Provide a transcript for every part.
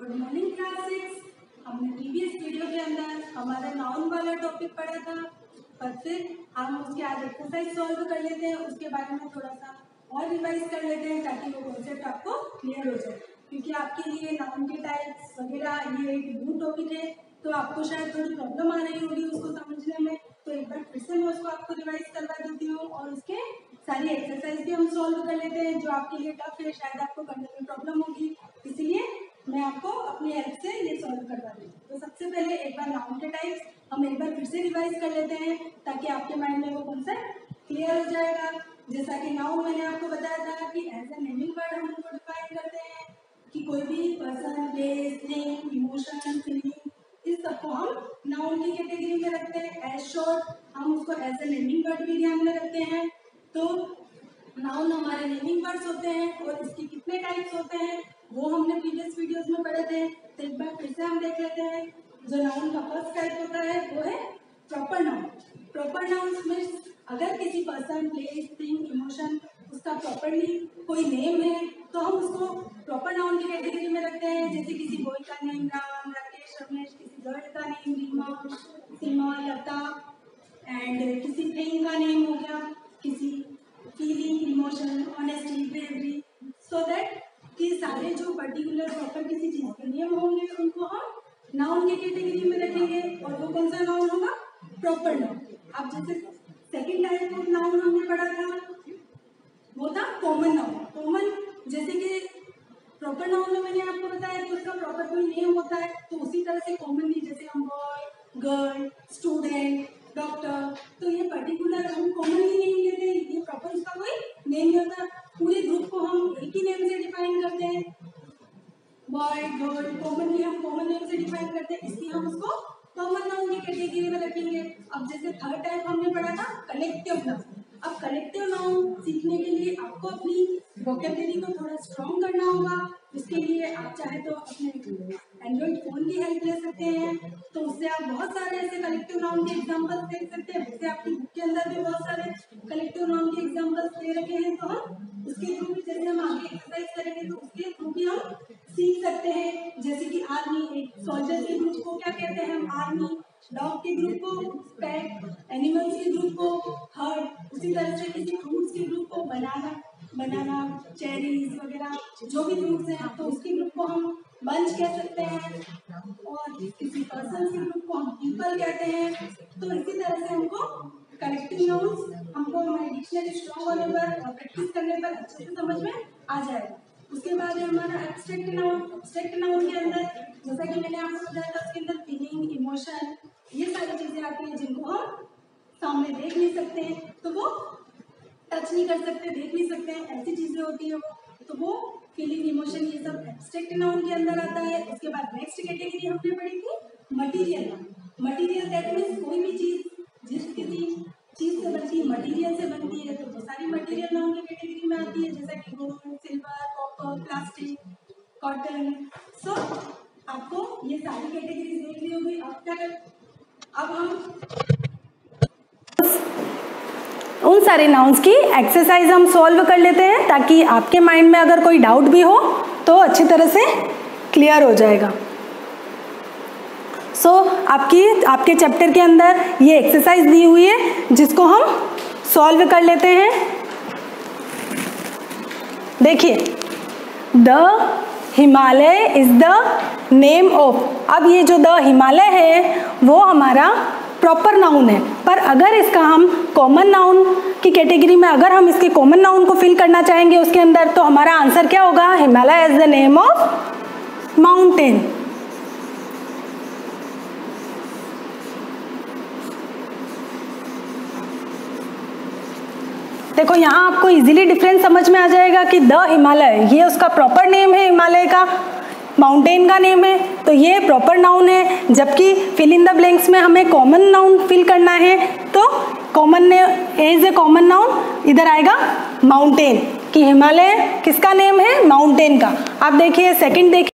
Good morning class 6। हमने previous video के अंदर हमारा नाउन वाला टॉपिक पढ़ा था, पर फिर हम उसके आज एक्सरसाइज सॉल्व कर लेते हैं। उसके बारे में थोड़ा सा और रिवाइज कर लेते हैं ताकि वो कॉन्सेप्ट आपको क्लियर हो जाए, क्योंकि आपके लिए नाउन के टाइप्स वगैरह ये एक न्यू टॉपिक है, तो आपको शायद थोड़ी प्रॉब्लम आ रही होगी उसको समझने में। तो एक बार फिर से मैं उसको आपको रिवाइज करवा देती हूँ और उसके सारी एक्सरसाइज भी हम सॉल्व कर लेते हैं। जो आपके लिए टफ है, शायद आपको करने में प्रॉब्लम होगी, इसीलिए मैं आपको अपनी हेल्प से ये सॉल्व करवा दूँ। तो सबसे पहले एक बार नाउन के टाइप्स हम एक बार फिर से रिवाइज कर लेते हैं ताकि आपके माइंड में वो कॉन्सेप्ट क्लियर हो जाएगा। जैसा कि नाउन मैंने आपको बताया था कि एज ए नेमिंग वर्ड हम उनको डिफाइन करते हैं कि कोई भी person, place, thing, emotion, feeling, इस सबको हम नाउन की कैटेगरी में रखते हैं। एज शॉर्ट हम उसको एज ए नेमिंग वर्ड भी ध्यान में रखते हैं। तो नाउन हमारे नेमिंग वर्ड्स होते हैं और इसके कितने टाइप्स होते हैं वो हमने प्रीवियस वीडियोस में पढ़े थे। तो एक बार फिर से हम देख लेते हैं। जो नाउन का फर्स्ट टाइप होता है वो है प्रॉपर नाउन। प्रॉपर नाउन में अगर किसी पर्सन, प्लेस, थिंग, इमोशन उसका प्रॉपरली कोई नेम है तो हम उसको प्रॉपर नाउन की कैटेगरी में रखते हैं। जैसे किसी बॉय का नेम राम, राकेश, रमेश, किसी गर्ल का नेम रीमा, सीमा, लता, एंड किसी थिंग का नेम हो गया, किसी feeling, emotion, honesty, bravery, so that कि सारे जो पर्टिकुलर प्रॉपर किसी चीज के नियम होंगे उनको हम नाउन की कैटेगरी में रखेंगे और वो कौन सा नाउन होगा? Proper noun. अब जैसे सेकंड टाइप ऑफ नाउन हमने पढ़ा था वो था कॉमन नाउन। कॉमन जैसे कि प्रॉपर नाउन में मैंने आपको बताया कि उसका प्रॉपर कोई नेम होता है, तो उसी तरह से कॉमनली जैसे हम बॉय, गर्ल, स्टूडेंट, डॉक्टर, तो ये पर्टिकुलर हम कॉमनली नेम लेते हैं, ये प्रॉपर उसका कोई नेम नहीं होता। पूरे ग्रुप को हम एक ही नेम से डिफाइन करते हैं, बॉय, गर्ल, कॉमनली हम कॉमन नेम से डिफाइन करते हैं, इसलिए हम उसको कॉमन नाउन की कैटेगरी में रखेंगे। अब जैसे थर्ड टाइप हमने पढ़ा था कलेक्टिव नाउन। अब कलेक्टिव नाउन सीखने के लिए आपको अपनी वोकैबुलरी को थोड़ा स्ट्रॉन्ग करना होगा। उसके लिए आप चाहे तो अपने एंड्रॉइड फोन की हेल्प ले सकते हैं, तो उससे आप बहुत सारे ऐसे कलेक्टिव नाउन के एग्जांपल्स देख सकते हैं। वैसे आपकी बुक के अंदर भी बहुत सारे कलेक्टिव नाउन के एग्जांपल्स दे रखे हैं, तो हम उसके थ्रू भी जैसे हम आगे एक्सरसाइज करेंगे तो उसके थ्रू भी हम सीख सकते हैं। जैसे कि आर्मी, एक सोल्जर के ग्रुप को क्या कहते हैं हम? आर्मी। डॉग के ग्रुप को पैक, एनिमल्स के ग्रुप को हर्ड। उसी तरह से किसी फ्रूट्स के ग्रुप को बनाना, चेरीज वगैरह जो भी फ्रूट्स हैं तो उसके ग्रुप को हम बंच कह सकते हैं, और किसी पर्सन के ग्रुप को हम पीपल कहते हैं। तो इसी तरह से हमको कलेक्टिव नाउन्स हमको हमारी डिक्शनरी स्ट्रॉन्ग होने पर और प्रैक्टिस करने पर अच्छे से समझ में आ जाएगा। उसके बाद है हमारा एब्स्ट्रैक्ट नाउन। एब्स्ट्रैक्ट नाउन के अंदर जैसा कि मैंने आपको बताया था उसके अंदर फीलिंग, इमोशन, ये सारी चीजें आती हैं जिनको हम सामने देख नहीं सकते हैं, तो वो टच नहीं कर सकते, देख नहीं सकते हैं, ऐसी चीजें होती है वो, तो वो फीलिंग, इमोशन, ये सब एब्स्ट्रैक्ट नाउन के अंदर आता है। उसके बाद नेक्स्ट कैटेगरी हमने पढ़ी थी material noun. Material that means कोई भी चीज जिस किसी चीज से बनती है, मटीरियल से बनती है, तो वो सारी मटीरियल नाउन की कैटेगरी में आती है, जैसा कि gold, silver, copper, plastic, cotton. So आपको ये सारी कैटेगरी देख ली होगी। अब क्या कर, अब हम उन सारे नाउन्स की एक्सरसाइज हम सॉल्व कर लेते हैं ताकि आपके माइंड में अगर कोई डाउट भी हो तो अच्छी तरह से क्लियर हो जाएगा। आपके चैप्टर के अंदर ये एक्सरसाइज दी हुई है जिसको हम सॉल्व कर लेते हैं। देखिए, the Himalaya is the name of. अब ये जो द हिमालय है वो हमारा प्रॉपर नाउन है, पर अगर इसका हम कॉमन नाउन की कैटेगरी में अगर हम इसके कॉमन नाउन को फिल करना चाहेंगे उसके अंदर, तो हमारा आंसर क्या होगा? Himalaya is the name of mountain. देखो यहाँ आपको इजीली डिफरेंस समझ में आ जाएगा कि द हिमालय ये उसका प्रॉपर नेम है, हिमालय का माउंटेन का नेम है, तो ये प्रॉपर नाउन है। जबकि फिल इन द ब्लैंक्स में हमें कॉमन नाउन फिल करना है, तो common as a common noun इधर आएगा माउंटेन, कि हिमालय किसका नेम है? माउंटेन का। आप देखिए सेकंड देखिए।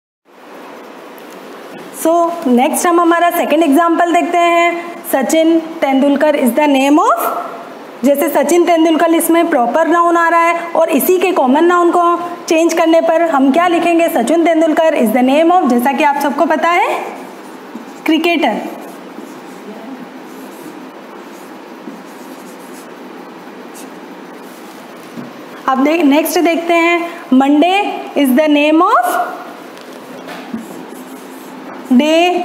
नेक्स्ट हम हमारा सेकंड एग्जाम्पल देखते हैं। Sachin Tendulkar is the name of जैसे सचिन तेंदुलकर इसमें प्रॉपर नाउन आ रहा है और इसी के कॉमन नाउन को चेंज करने पर हम क्या लिखेंगे, Sachin Tendulkar is the name of, जैसा कि आप सबको पता है, क्रिकेटर। अब नेक्स्ट देखते हैं, Monday is the name of day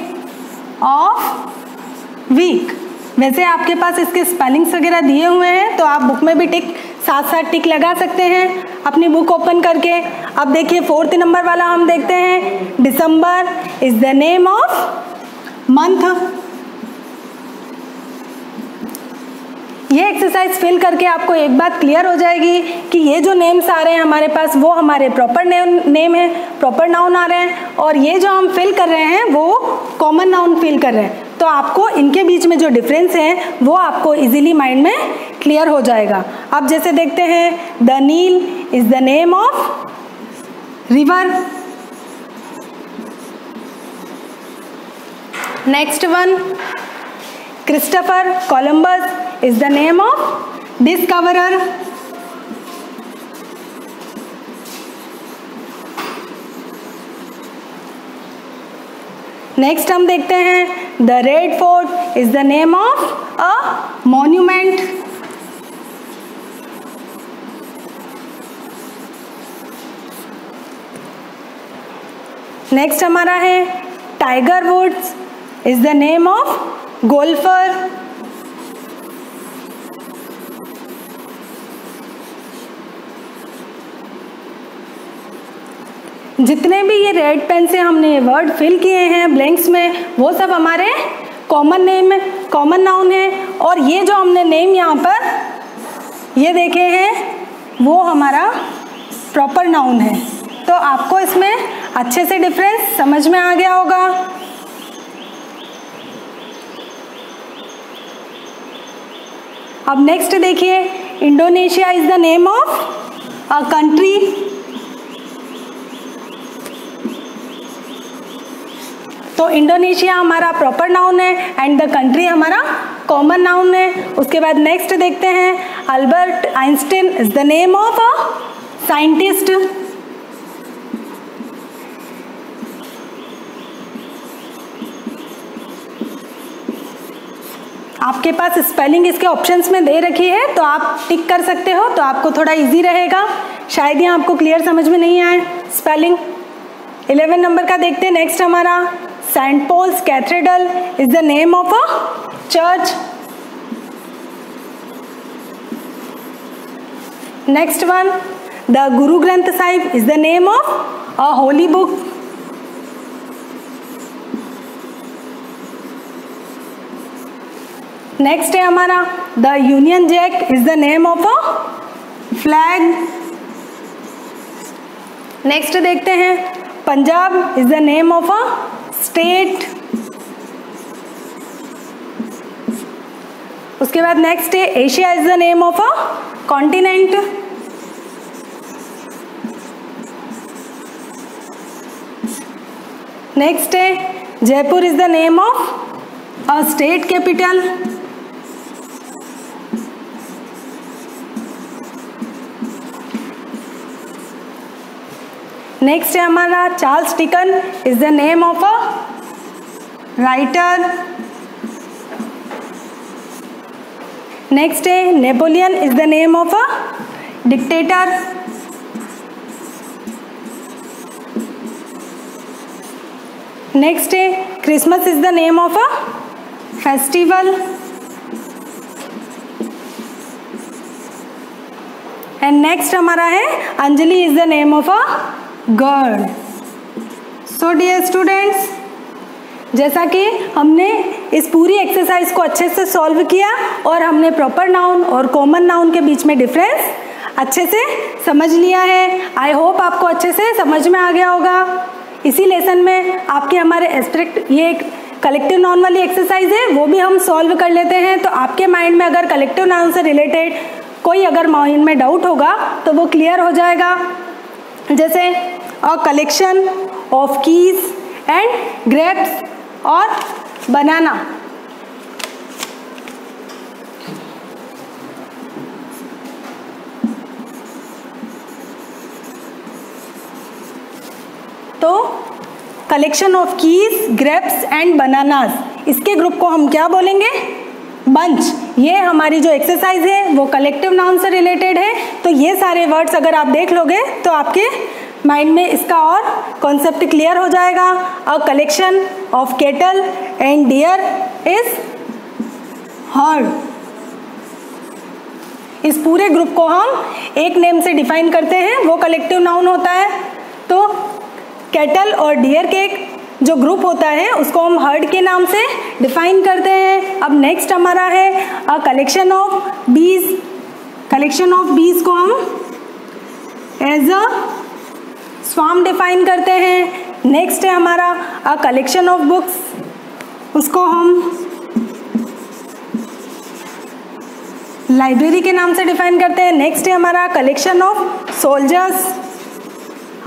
of week. वैसे आपके पास इसके स्पेलिंग्स वगैरह दिए हुए हैं तो आप बुक में भी टिक साथ साथ टिक लगा सकते हैं अपनी बुक ओपन करके। अब देखिए 4th नंबर वाला हम देखते हैं, December is the name of month. ये एक्सरसाइज फिल करके आपको एक बात क्लियर हो जाएगी कि ये जो नेम्स आ रहे हैं हमारे पास वो हमारे प्रॉपर नेम है, प्रॉपर नाउन आ रहे हैं, और ये जो हम फिल कर रहे हैं वो कॉमन नाउन फिल कर रहे हैं। तो आपको इनके बीच में जो डिफरेंस है वो आपको इजीली माइंड में क्लियर हो जाएगा। अब जैसे देखते हैं, the Nile is the name of river. Next one, Christopher Columbus is the name of discoverer. Next हम देखते हैं, The Red Fort is the name of a monument. Next हमारा है, Tiger Woods is the name of golfer. जितने भी ये red pen से हमने वर्ड फिल किए हैं ब्लैंक्स में वो सब हमारे कॉमन नेम, कॉमन नाउन है, और ये जो हमने नेम यहाँ पर ये देखे हैं वो हमारा प्रॉपर नाउन है। तो आपको इसमें अच्छे से डिफरेंस समझ में आ गया होगा। अब नेक्स्ट देखिए, Indonesia is the name of a country. तो इंडोनेशिया हमारा प्रॉपर नाउन है एंड द कंट्री हमारा कॉमन नाउन है। उसके बाद नेक्स्ट देखते हैं, Albert Einstein is the name of a scientist. आपके पास स्पेलिंग इसके ऑप्शंस में दे रखी है तो आप टिक कर सकते हो, तो आपको थोड़ा इजी रहेगा। शायद यहाँ आपको क्लियर समझ में नहीं आए स्पेलिंग। 11 नंबर का देखते हैं, नेक्स्ट हमारा, saint Paul's cathedral is the name of a church. Next one, the Guru Granth Sahib is the name of a holy book. Next है हमारा, the Union Jack is the name of a flag. Next देखते हैं, Punjab is the name of a state. उसके बाद next है, Asia is the name of a continent. Next है, Jaipur is the name of a state capital. Next है हमारा, Charles Dickens is the name of a writer. Next है, Napoleon is the name of a dictator. Next है, Christmas is the name of a festival. And next हमारा है, Anjali is the name of a girl. So dear students, जैसा कि हमने इस पूरी exercise को अच्छे से सॉल्व किया और हमने प्रॉपर नाउन और कॉमन नाउन के बीच में डिफरेंस अच्छे से समझ लिया है। आई होप आपको अच्छे से समझ में आ गया होगा। इसी लेसन में आपके हमारे एब्स्ट्रैक्ट, ये एक कलेक्टिव नाउन वाली एक्सरसाइज है, वो भी हम सॉल्व कर लेते हैं। तो आपके माइंड में अगर कलेक्टिव नाउन से रिलेटेड कोई अगर माइंड में डाउट होगा तो वो क्लियर हो जाएगा। जैसे अ collection of keys and grapes और बनाना। तो collection of keys, grapes and bananas, इसके ग्रुप को हम क्या बोलेंगे? बंच। ये हमारी जो एक्सरसाइज है वो कलेक्टिव नाउन से रिलेटेड है। तो ये सारे वर्ड्स अगर आप देख लोगे तो आपके माइंड में इसका और कॉन्सेप्ट क्लियर हो जाएगा। A collection of cattle and deer is herd. इस पूरे ग्रुप को हम एक नेम से डिफाइन करते हैं, वो कलेक्टिव नाउन होता है। तो कैटल और डियर के जो ग्रुप होता है उसको हम हर्ड के नाम से डिफाइन करते हैं। अब नेक्स्ट हमारा है अ कलेक्शन ऑफ बीज। कलेक्शन ऑफ बीज को हम एज अ स्वार्म डिफाइन करते हैं। नेक्स्ट है हमारा अ कलेक्शन ऑफ बुक्स, उसको हम लाइब्रेरी के नाम से डिफाइन करते हैं। नेक्स्ट है हमारा collection of soldiers,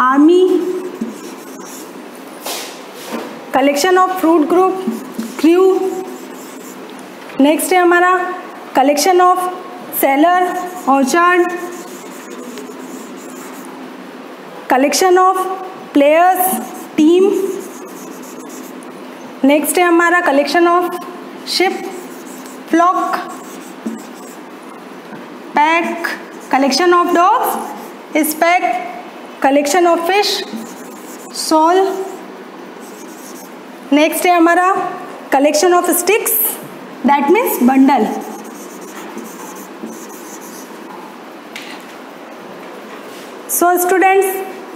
army. Collection of fruit group, crew. Next है हमारा collection of sailor, orchard. Collection of players, team. Next है हमारा collection of ship, flock. Pack, collection of dogs is pack. Collection of fish, shoal. Next है हमारा collection of sticks, that means bundle. So students,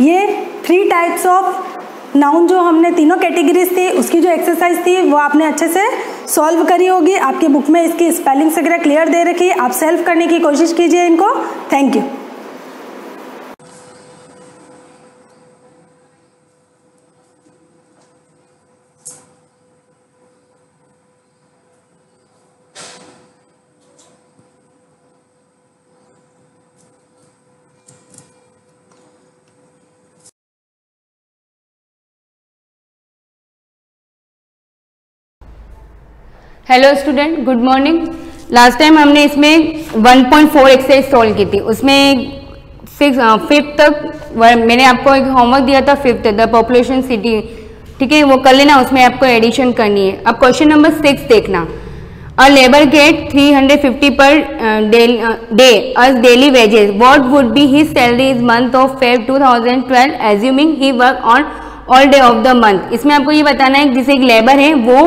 ये 3 types of noun जो हमने तीनों categories थी उसकी जो एक्सरसाइज थी वो आपने अच्छे से सॉल्व करी होगी। आपकी बुक में इसकी स्पेलिंग्स वगैरह क्लियर दे रखी है, आप सेल्फ करने की कोशिश कीजिए इनको। Thank you. Hello student, good morning. Last time हमने इसमें 1.4 एक्सरसाइज सॉल्व की थी, उसमें 5th तक मैंने आपको एक होमवर्क दिया था, 5th द पॉपुलेशन सिटी, ठीक है, वो कर लेना, उसमें आपको एडिशन करनी है। अब क्वेश्चन नंबर 6 देखना। अ labour get 350 per day as daily wages, what would be his salary is month of Feb 2012 assuming he work on all day of the month. इसमें आपको ये बताना है जैसे एक लेबर है वो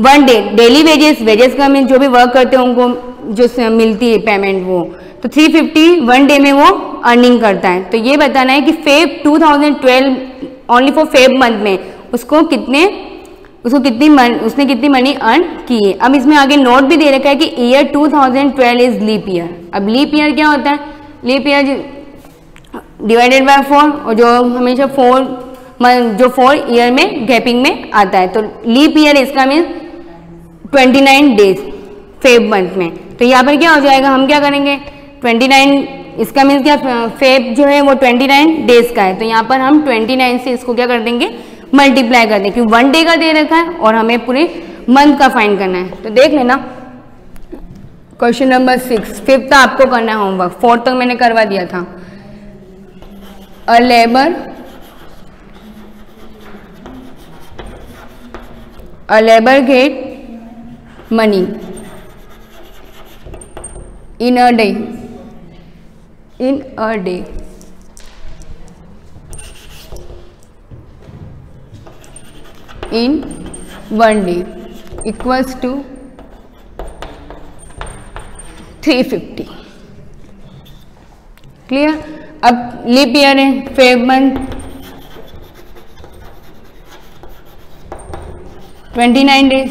1 डे डेली वेजेस का में जो भी वर्क करते हैं उनको जो मिलती है पेमेंट, वो तो 350 1 डे में वो अर्निंग करता है। तो ये बताना है कि Feb 2012 only for Feb month में उसने कितनी मनी अर्न की है। अब इसमें आगे नोट भी दे रखा है कि ईयर 2012 इज लीप ईयर। अब लीप ईयर क्या होता है? लीप ईयर डिवाइडेड बाय 4, और जो हमेशा 4 ईयर में गैपिंग में आता है, तो लीप ईयर इसका मीन 29 डेज फेब मंथ में। तो यहाँ पर क्या हो जाएगा, हम क्या करेंगे 29, इसका मीन्स क्या, फेब जो है वो 29 डेज का है, तो यहाँ पर हम 29 से इसको क्या कर देंगे, मल्टीप्लाई कर देंगे, क्योंकि 1 डे का दे रखा है और हमें पूरे मंथ का फाइंड करना है। तो देख लेना क्वेश्चन नंबर 6, 5th आपको करना है होमवर्क, 4th तक मैंने करवा दिया था। A labour get money in a day in 1 day equals to 350। Clear? अब लीप ईयर है, Feb month 29 days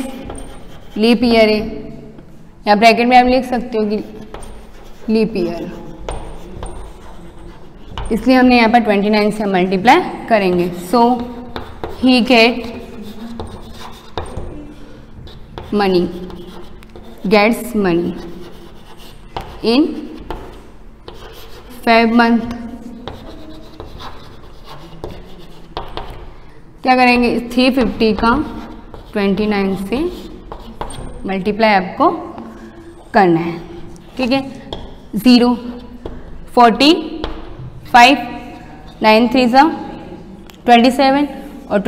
leap year है, या ब्रैकेट में आप लिख सकते हो कि लीप ईयर, इसलिए हमने यहाँ पर 29 से मल्टीप्लाई करेंगे। So he gets money in Feb month. क्या करेंगे, 350 का 29 से मल्टीप्लाई आपको करना है, ठीक है। 0 45 9 3 27 और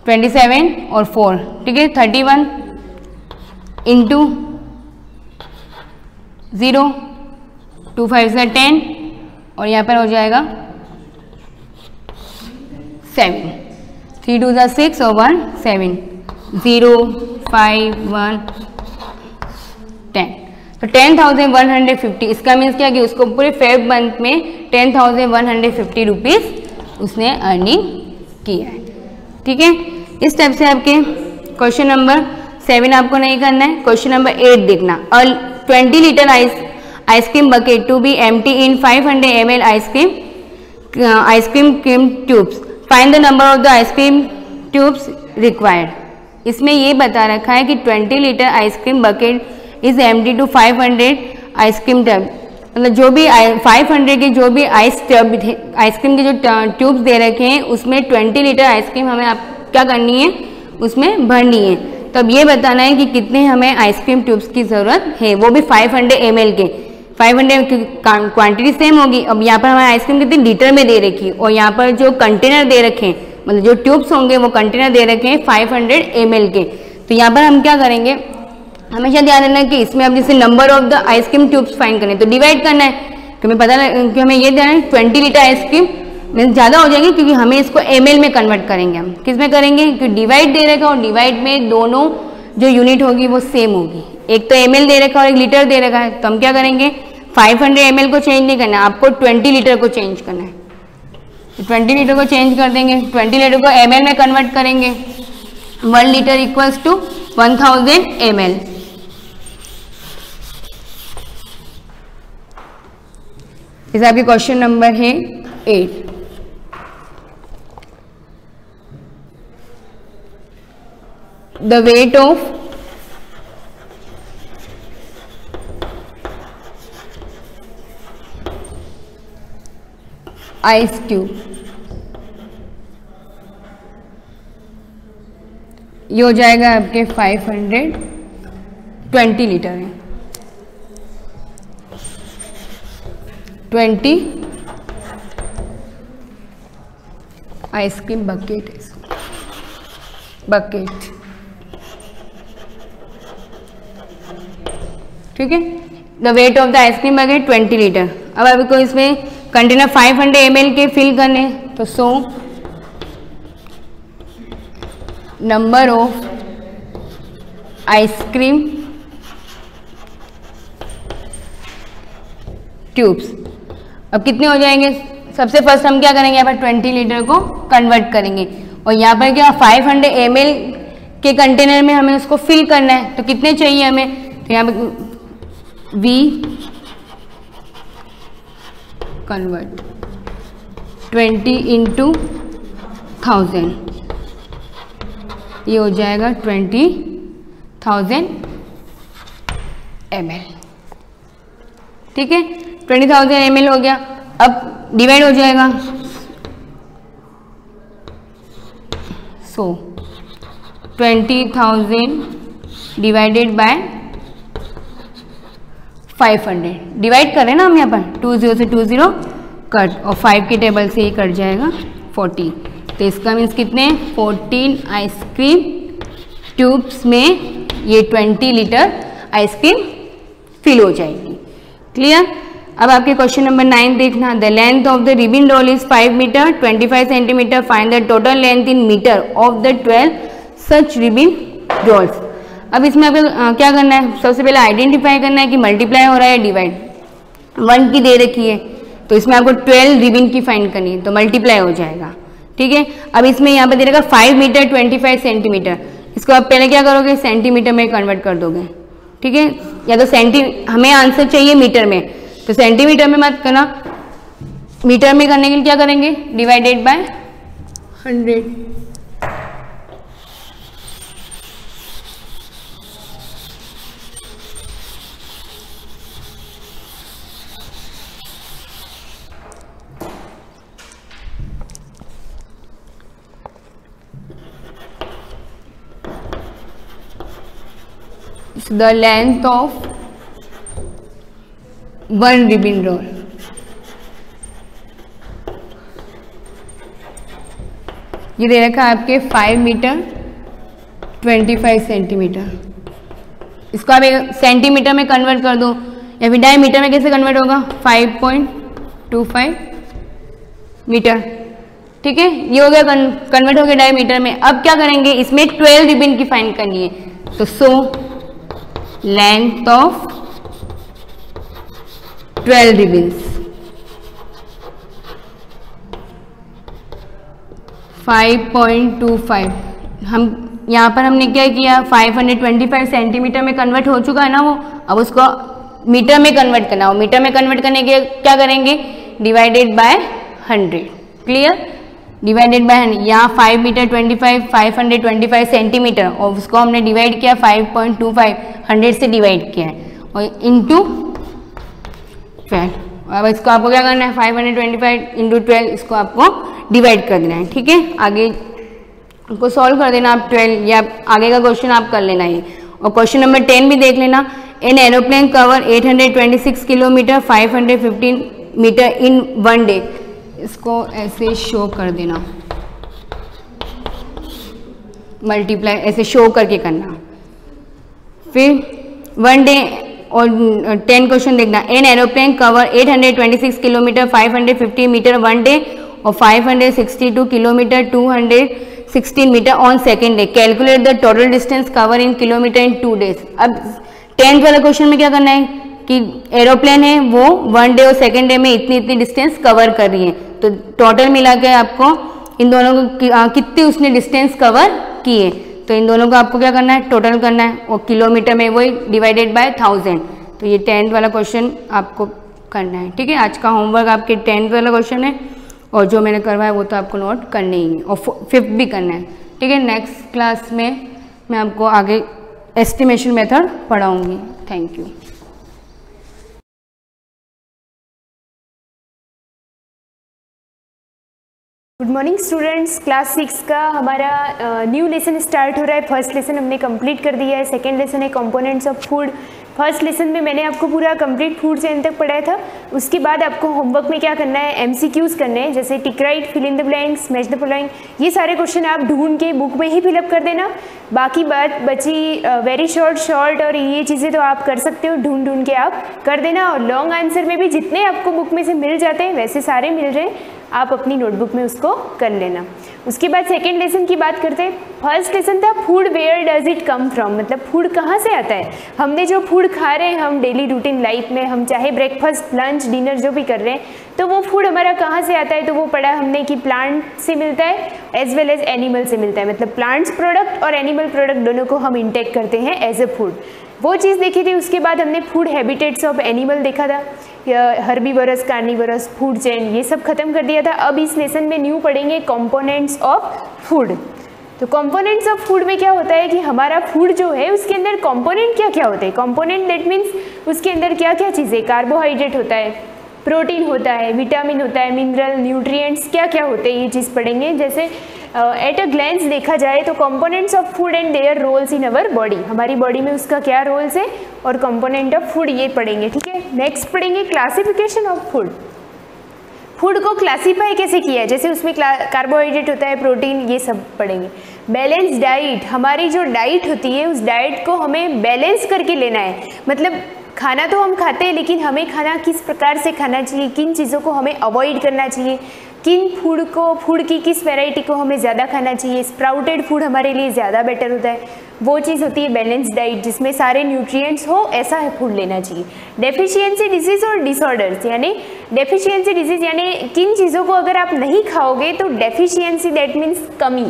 27 और 4, ठीक है। 31 इंटू 0, 2 5 से 10 और यहाँ पर हो जाएगा 7, 3 2 से 6 और 1 7, 0 5 1 10, तो 10,150। इसका मीन्स क्या कि उसको पूरे फेब मंथ में 10,150 रुपीज़ उसने अर्निंग किया है, ठीक है। इस टाइप से आपके क्वेश्चन नंबर 7 आपको नहीं करना है। क्वेश्चन नंबर 8 देखना। 20 litre ice cream bucket to be empty in 500 ml ice cream cream tubes, find the number of the ice cream tubes required. इसमें ये बता रखा है कि 20 litre ice cream bucket is empty to 500 ice cream tub, मतलब जो भी 500 के जो भी आइसक्रीम के जो ट्यूब्स दे रखे हैं उसमें 20 लीटर आइसक्रीम हमें आप क्या करनी है, उसमें भरनी है। तो अब ये बताना है कि कितने हमें आइसक्रीम ट्यूब्स की ज़रूरत है, वो भी 500 ml के। 500 की क्वांटिटी सेम होगी। अब यहाँ पर हमारे आइसक्रीम कितनी लीटर में दे रखी है और यहाँ पर जो कंटेनर दे रखे हैं, मतलब जो ट्यूब्स होंगे वो कंटेनर दे रखे हैं 500 ml के। तो यहाँ पर हम क्या करेंगे, हमेशा ध्यान रखना है कि इसमें अब जैसे number of the ice cream tubes find करने तो डिवाइड करना है, कि हमें पता कि हमें ये देना है 20 लीटर आइसक्रीम में ज़्यादा हो जाएंगे क्योंकि हमें इसको ml में कन्वर्ट करेंगे। हम किस में करेंगे, क्योंकि डिवाइड दे रखा और डिवाइड में दोनों जो यूनिट होगी वो सेम होगी। एक तो ml दे रखा और एक लीटर दे रखा है, तो हम क्या करेंगे 500 ml को चेंज नहीं करना है, आपको 20 लीटर को चेंज करना है। तो 20 लीटर को चेंज कर देंगे, 20 लीटर को ml में कन्वर्ट करेंगे। 1 लीटर इक्वल्स टू 1000 ml। इस आपके क्वेश्चन नंबर है 8। The weight of ice cube, ये हो जाएगा आपके 520 लीटर है, 20 आइसक्रीम बकेट है, बकेट, ठीक है। The weight of the ice cream bucket 20 litre. अब आपको इसमें कंटेनर 500 ml के फिल करने, तो 100 नंबर ऑफ आइसक्रीम ट्यूब्स। अब कितने हो जाएंगे, सबसे फर्स्ट हम क्या करेंगे, यहाँ पर 20 लीटर को कन्वर्ट करेंगे और यहाँ पर क्या 500 ml के कंटेनर में हमें उसको फिल करना है। तो कितने चाहिए हमें, तो यहाँ पर V कन्वर्ट 20 इंटू 1000, ये हो जाएगा 20,000 ml, ठीक है। 20,000 ml हो गया। अब डिवाइड हो जाएगा, सो 20,000 डिवाइडेड बाय 500, डिवाइड करें ना हम यहाँ पर 20 से 20 कट और 5 की टेबल से ये कट जाएगा 40। तो इसका मीन्स कितने 14 आइसक्रीम ट्यूब्स में ये 20 लीटर आइसक्रीम फिल हो जाएगी। क्लियर। अब आपके क्वेश्चन नंबर 9 देखना। The length of the ribbon roll is 5 metre 25 centimetre, find the total length in metre of the 12 such ribbon rolls. अब इसमें आपको क्या करना है, सबसे पहले आइडेंटिफाई करना है कि मल्टीप्लाई हो रहा है डिवाइड। 1 की दे रखी है तो इसमें आपको 12 रिबन की फाइंड करनी है, तो मल्टीप्लाई हो जाएगा, ठीक है। अब इसमें यहाँ पर दे रखा 5 मीटर 25 सेंटीमीटर, इसको आप पहले क्या करोगे सेंटीमीटर में कन्वर्ट कर दोगे, ठीक है। या तो हमें आंसर चाहिए मीटर में, तो सेंटीमीटर में मत करना, मीटर में करने के लिए क्या करेंगे divided by 100। The length of 1 ribbon roll ये दे रखा है आपके 5 मीटर 25 सेंटीमीटर। इसको आप सेंटीमीटर में कन्वर्ट कर दो या फिर डायमीटर में कैसे कन्वर्ट होगा, 5.25 मीटर। ठीक है, ये हो गया कन्वर्ट हो गया डायमीटर में। अब क्या करेंगे, इसमें 12 रिबन की फाइंड करनी है। तो सो लेंथ ऑफ 12 रिबन्स 5.25। हम यहाँ पर हमने क्या किया, 525 सेंटीमीटर में कन्वर्ट हो चुका है ना वो। अब उसको मीटर में कन्वर्ट करना हो। मीटर में कन्वर्ट करने के क्या करेंगे, divided by 100। Clear, divided by 100। यहाँ 5 मीटर 525 सेंटीमीटर और उसको हमने डिवाइड किया 5.25, 100 से डिवाइड किया है और इंटू 12। अब इसको आपको क्या करना है, 525 इंटू 12, इसको आपको डिवाइड कर देना है। ठीक है, आगे को सॉल्व कर देना आप 12, या आगे का क्वेश्चन आप कर लेना ये। और क्वेश्चन नंबर 10 भी देख लेना। An aeroplane cover 826 kilometre 515 metre in 1 day. इसको ऐसे शो कर देना, मल्टीप्लाई ऐसे शो करके करना। फिर 1 डे और 10 क्वेश्चन देखना। An aeroplane cover 826 kilometre 550 metre 1 day और 562 kilometre 216 metre on second day. Calculate the total distance cover in kilometre in 2 days. अब 10th वाला क्वेश्चन में क्या करना है कि एरोप्लेन है वो 1 डे और सेकेंड डे में इतनी डिस्टेंस कवर कर रही है, तो टोटल मिला के आपको इन दोनों को कितनी उसने डिस्टेंस कवर की है, तो इन दोनों को आपको क्या करना है, टोटल करना है। और किलोमीटर में वही डिवाइडेड बाय 1000। तो ये 10th वाला क्वेश्चन आपको करना है। ठीक है, आज का होमवर्क आपके 10th वाला क्वेश्चन है और जो मैंने करवाया वो तो आपको नोट करने ही है और 5th भी करना है। ठीक है, नेक्स्ट क्लास में मैं आपको आगे एस्टिमेशन मेथड पढ़ाऊंगी। Thank you. Good morning students, class 6 का हमारा न्यू लेसन स्टार्ट हो रहा है। फर्स्ट लेसन हमने कंप्लीट कर दिया है। सेकंड लेसन है components of food. First lesson में मैंने आपको पूरा कंप्लीट फूड चेन तक पढ़ाया था। उसके बाद आपको होमवर्क में क्या करना है, एमसीक्यूज करने हैं, जैसे tick right, fill in the blanks, match the following. ये सारे क्वेश्चन आप ढूंढ के बुक में ही फिलअप कर देना। बाकी बात बची वेरी शॉर्ट और ये चीज़ें तो आप कर सकते हो, ढूंढ के आप कर देना। और लॉन्ग आंसर में भी जितने आपको बुक में से मिल जाते हैं वैसे सारे मिल रहे हैं, आप अपनी नोटबुक में उसको कर लेना। उसके बाद सेकेंड लेसन की बात करते हैं। फर्स्ट लेसन था food where does it come from, मतलब फूड कहाँ से आता है। हमने जो फूड खा रहे हैं हम डेली रूटीन लाइफ में, हम चाहे ब्रेकफास्ट लंच डिनर जो भी कर रहे हैं, तो वो फूड हमारा कहाँ से आता है। तो वो पढ़ा हमने कि प्लांट से मिलता है एज वेल एज एनिमल से मिलता है, मतलब प्लांट्स प्रोडक्ट और एनिमल प्रोडक्ट दोनों को हम इंटेक करते हैं एज ए फूड, वो चीज़ देखी थी। उसके बाद हमने फूड हैबिटेट्स ऑफ एनिमल देखा था, हर्बीवरस, कार्निवरस, फूड चेन, ये सब खत्म कर दिया था। अब इस लेसन में न्यू पढ़ेंगे कंपोनेंट्स ऑफ फूड। तो कंपोनेंट्स ऑफ फूड में क्या होता है कि हमारा फूड जो है उसके अंदर कंपोनेंट क्या क्या होते हैं। कंपोनेंट दैट मीन्स उसके अंदर क्या क्या चीज़ें, कार्बोहाइड्रेट होता है, प्रोटीन होता है, विटामिन होता है, मिनरल, न्यूट्रिएंट्स क्या क्या होते हैं, ये चीज़ पढ़ेंगे। जैसे एट अ ग्लैंस देखा जाए तो components of food and their roles in our body, हमारी बॉडी में उसका क्या रोल्स है, और कंपोनेंट ऑफ फूड ये पढ़ेंगे। ठीक है, नेक्स्ट पढ़ेंगे क्लासिफिकेशन ऑफ फूड। फूड को क्लासीफाई कैसे किया है, जैसे उसमें कार्बोहाइड्रेट होता है, प्रोटीन, ये सब पढ़ेंगे। बैलेंस डाइट, हमारी जो डाइट होती है उस डाइट को हमें बैलेंस करके लेना है, मतलब खाना तो हम खाते हैं लेकिन हमें खाना किस प्रकार से खाना चाहिए, किन चीज़ों को हमें अवॉइड करना चाहिए, किन फूड की किस वैरायटी को हमें ज़्यादा खाना चाहिए। स्प्राउटेड फूड हमारे लिए ज़्यादा बेटर होता है, वो चीज़ होती है बैलेंस डाइट, जिसमें सारे न्यूट्रिएंट्स हो, ऐसा है फूड लेना चाहिए। डेफिशिएंसी डिजीज़ और डिसऑर्डर्स, यानी डेफिशिएंसी डिजीज़ यानी किन चीज़ों को अगर आप नहीं खाओगे तो डेफिशिएंसी दैट मीन्स कमी,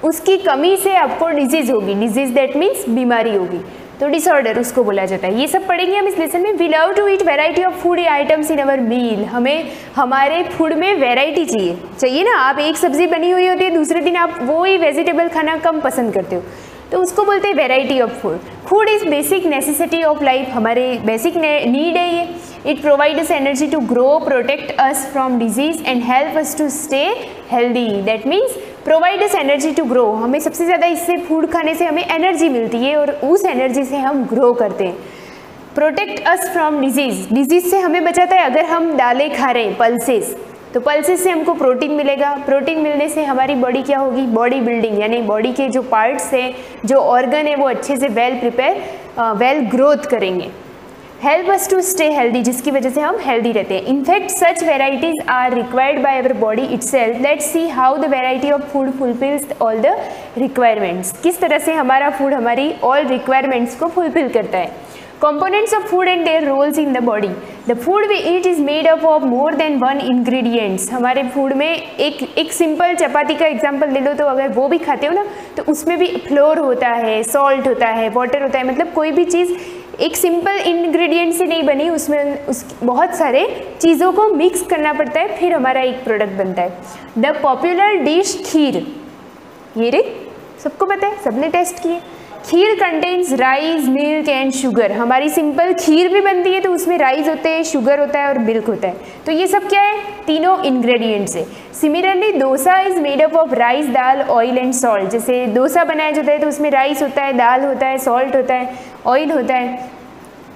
उसकी कमी से आपको डिजीज़ होगी, डिजीज़ दैट मीन्स बीमारी होगी, तो डिसऑर्डर उसको बोला जाता है। ये सब पढ़ेंगे हम इस लेसन में। We love to eat variety of food items in our meal, हमें हमारे फूड में वैरायटी चाहिए ना। आप एक सब्जी बनी हुई होती है, दूसरे दिन आप वो ही वेजिटेबल खाना कम पसंद करते हो, तो उसको बोलते हैं variety of food. Food is basic necessity of life, हमारे बेसिक नीड है ये। It provide us energy to grow, protect us from disease and help us to stay healthy, that means provide us energy to grow, हमें सबसे ज़्यादा इससे food खाने से हमें एनर्जी मिलती है और उस एनर्जी से हम ग्रो करते हैं। Protect us from disease, disease से हमें बचाता है। अगर हम दालें खा रहे हैं, पल्सेस, तो पल्सेस से हमको प्रोटीन मिलेगा, प्रोटीन मिलने से हमारी बॉडी क्या होगी, बॉडी बिल्डिंग, यानी बॉडी के जो पार्ट्स हैं, जो ऑर्गन है वो अच्छे से वेल ग्रोथ करेंगे। Help us to stay healthy, जिसकी वजह से हम हेल्दी रहते हैं। In fact such varieties are required by our body itself. Let's see how the variety of food fulfils all the requirements. किस तरह से हमारा फूड हमारी ऑल रिक्वायरमेंट्स को फुलफिल करता है। Components of food and their roles in the body. The food we eat is made up of more than one ingredients. हमारे food में एक सिंपल चपाती का एग्जांपल ले लो, तो अगर वो भी खाते हो ना तो उसमें भी फ्लोर होता है, सॉल्ट होता है, वाटर होता है, मतलब कोई भी चीज़ एक सिंपल इंग्रेडिएंट से नहीं बनी, उसमें बहुत सारे चीज़ों को मिक्स करना पड़ता है, फिर हमारा एक प्रोडक्ट बनता है। द पॉपुलर डिश खीर, ये रे सबको पता है, सबने टेस्ट किए। Kheer contains rice, milk and sugar. हमारी सिंपल खीर भी बनती है तो उसमें राइस होते हैं, शुगर होता है और मिल्क होता है। तो ये सब क्या है, तीनों इंग्रेडिएंट्स है। Similarly dosa is made up of rice, dal, oil and salt. जैसे डोसा बनाया जाता है तो उसमें राइस होता है, दाल होता है, सॉल्ट होता है, ऑयल होता है।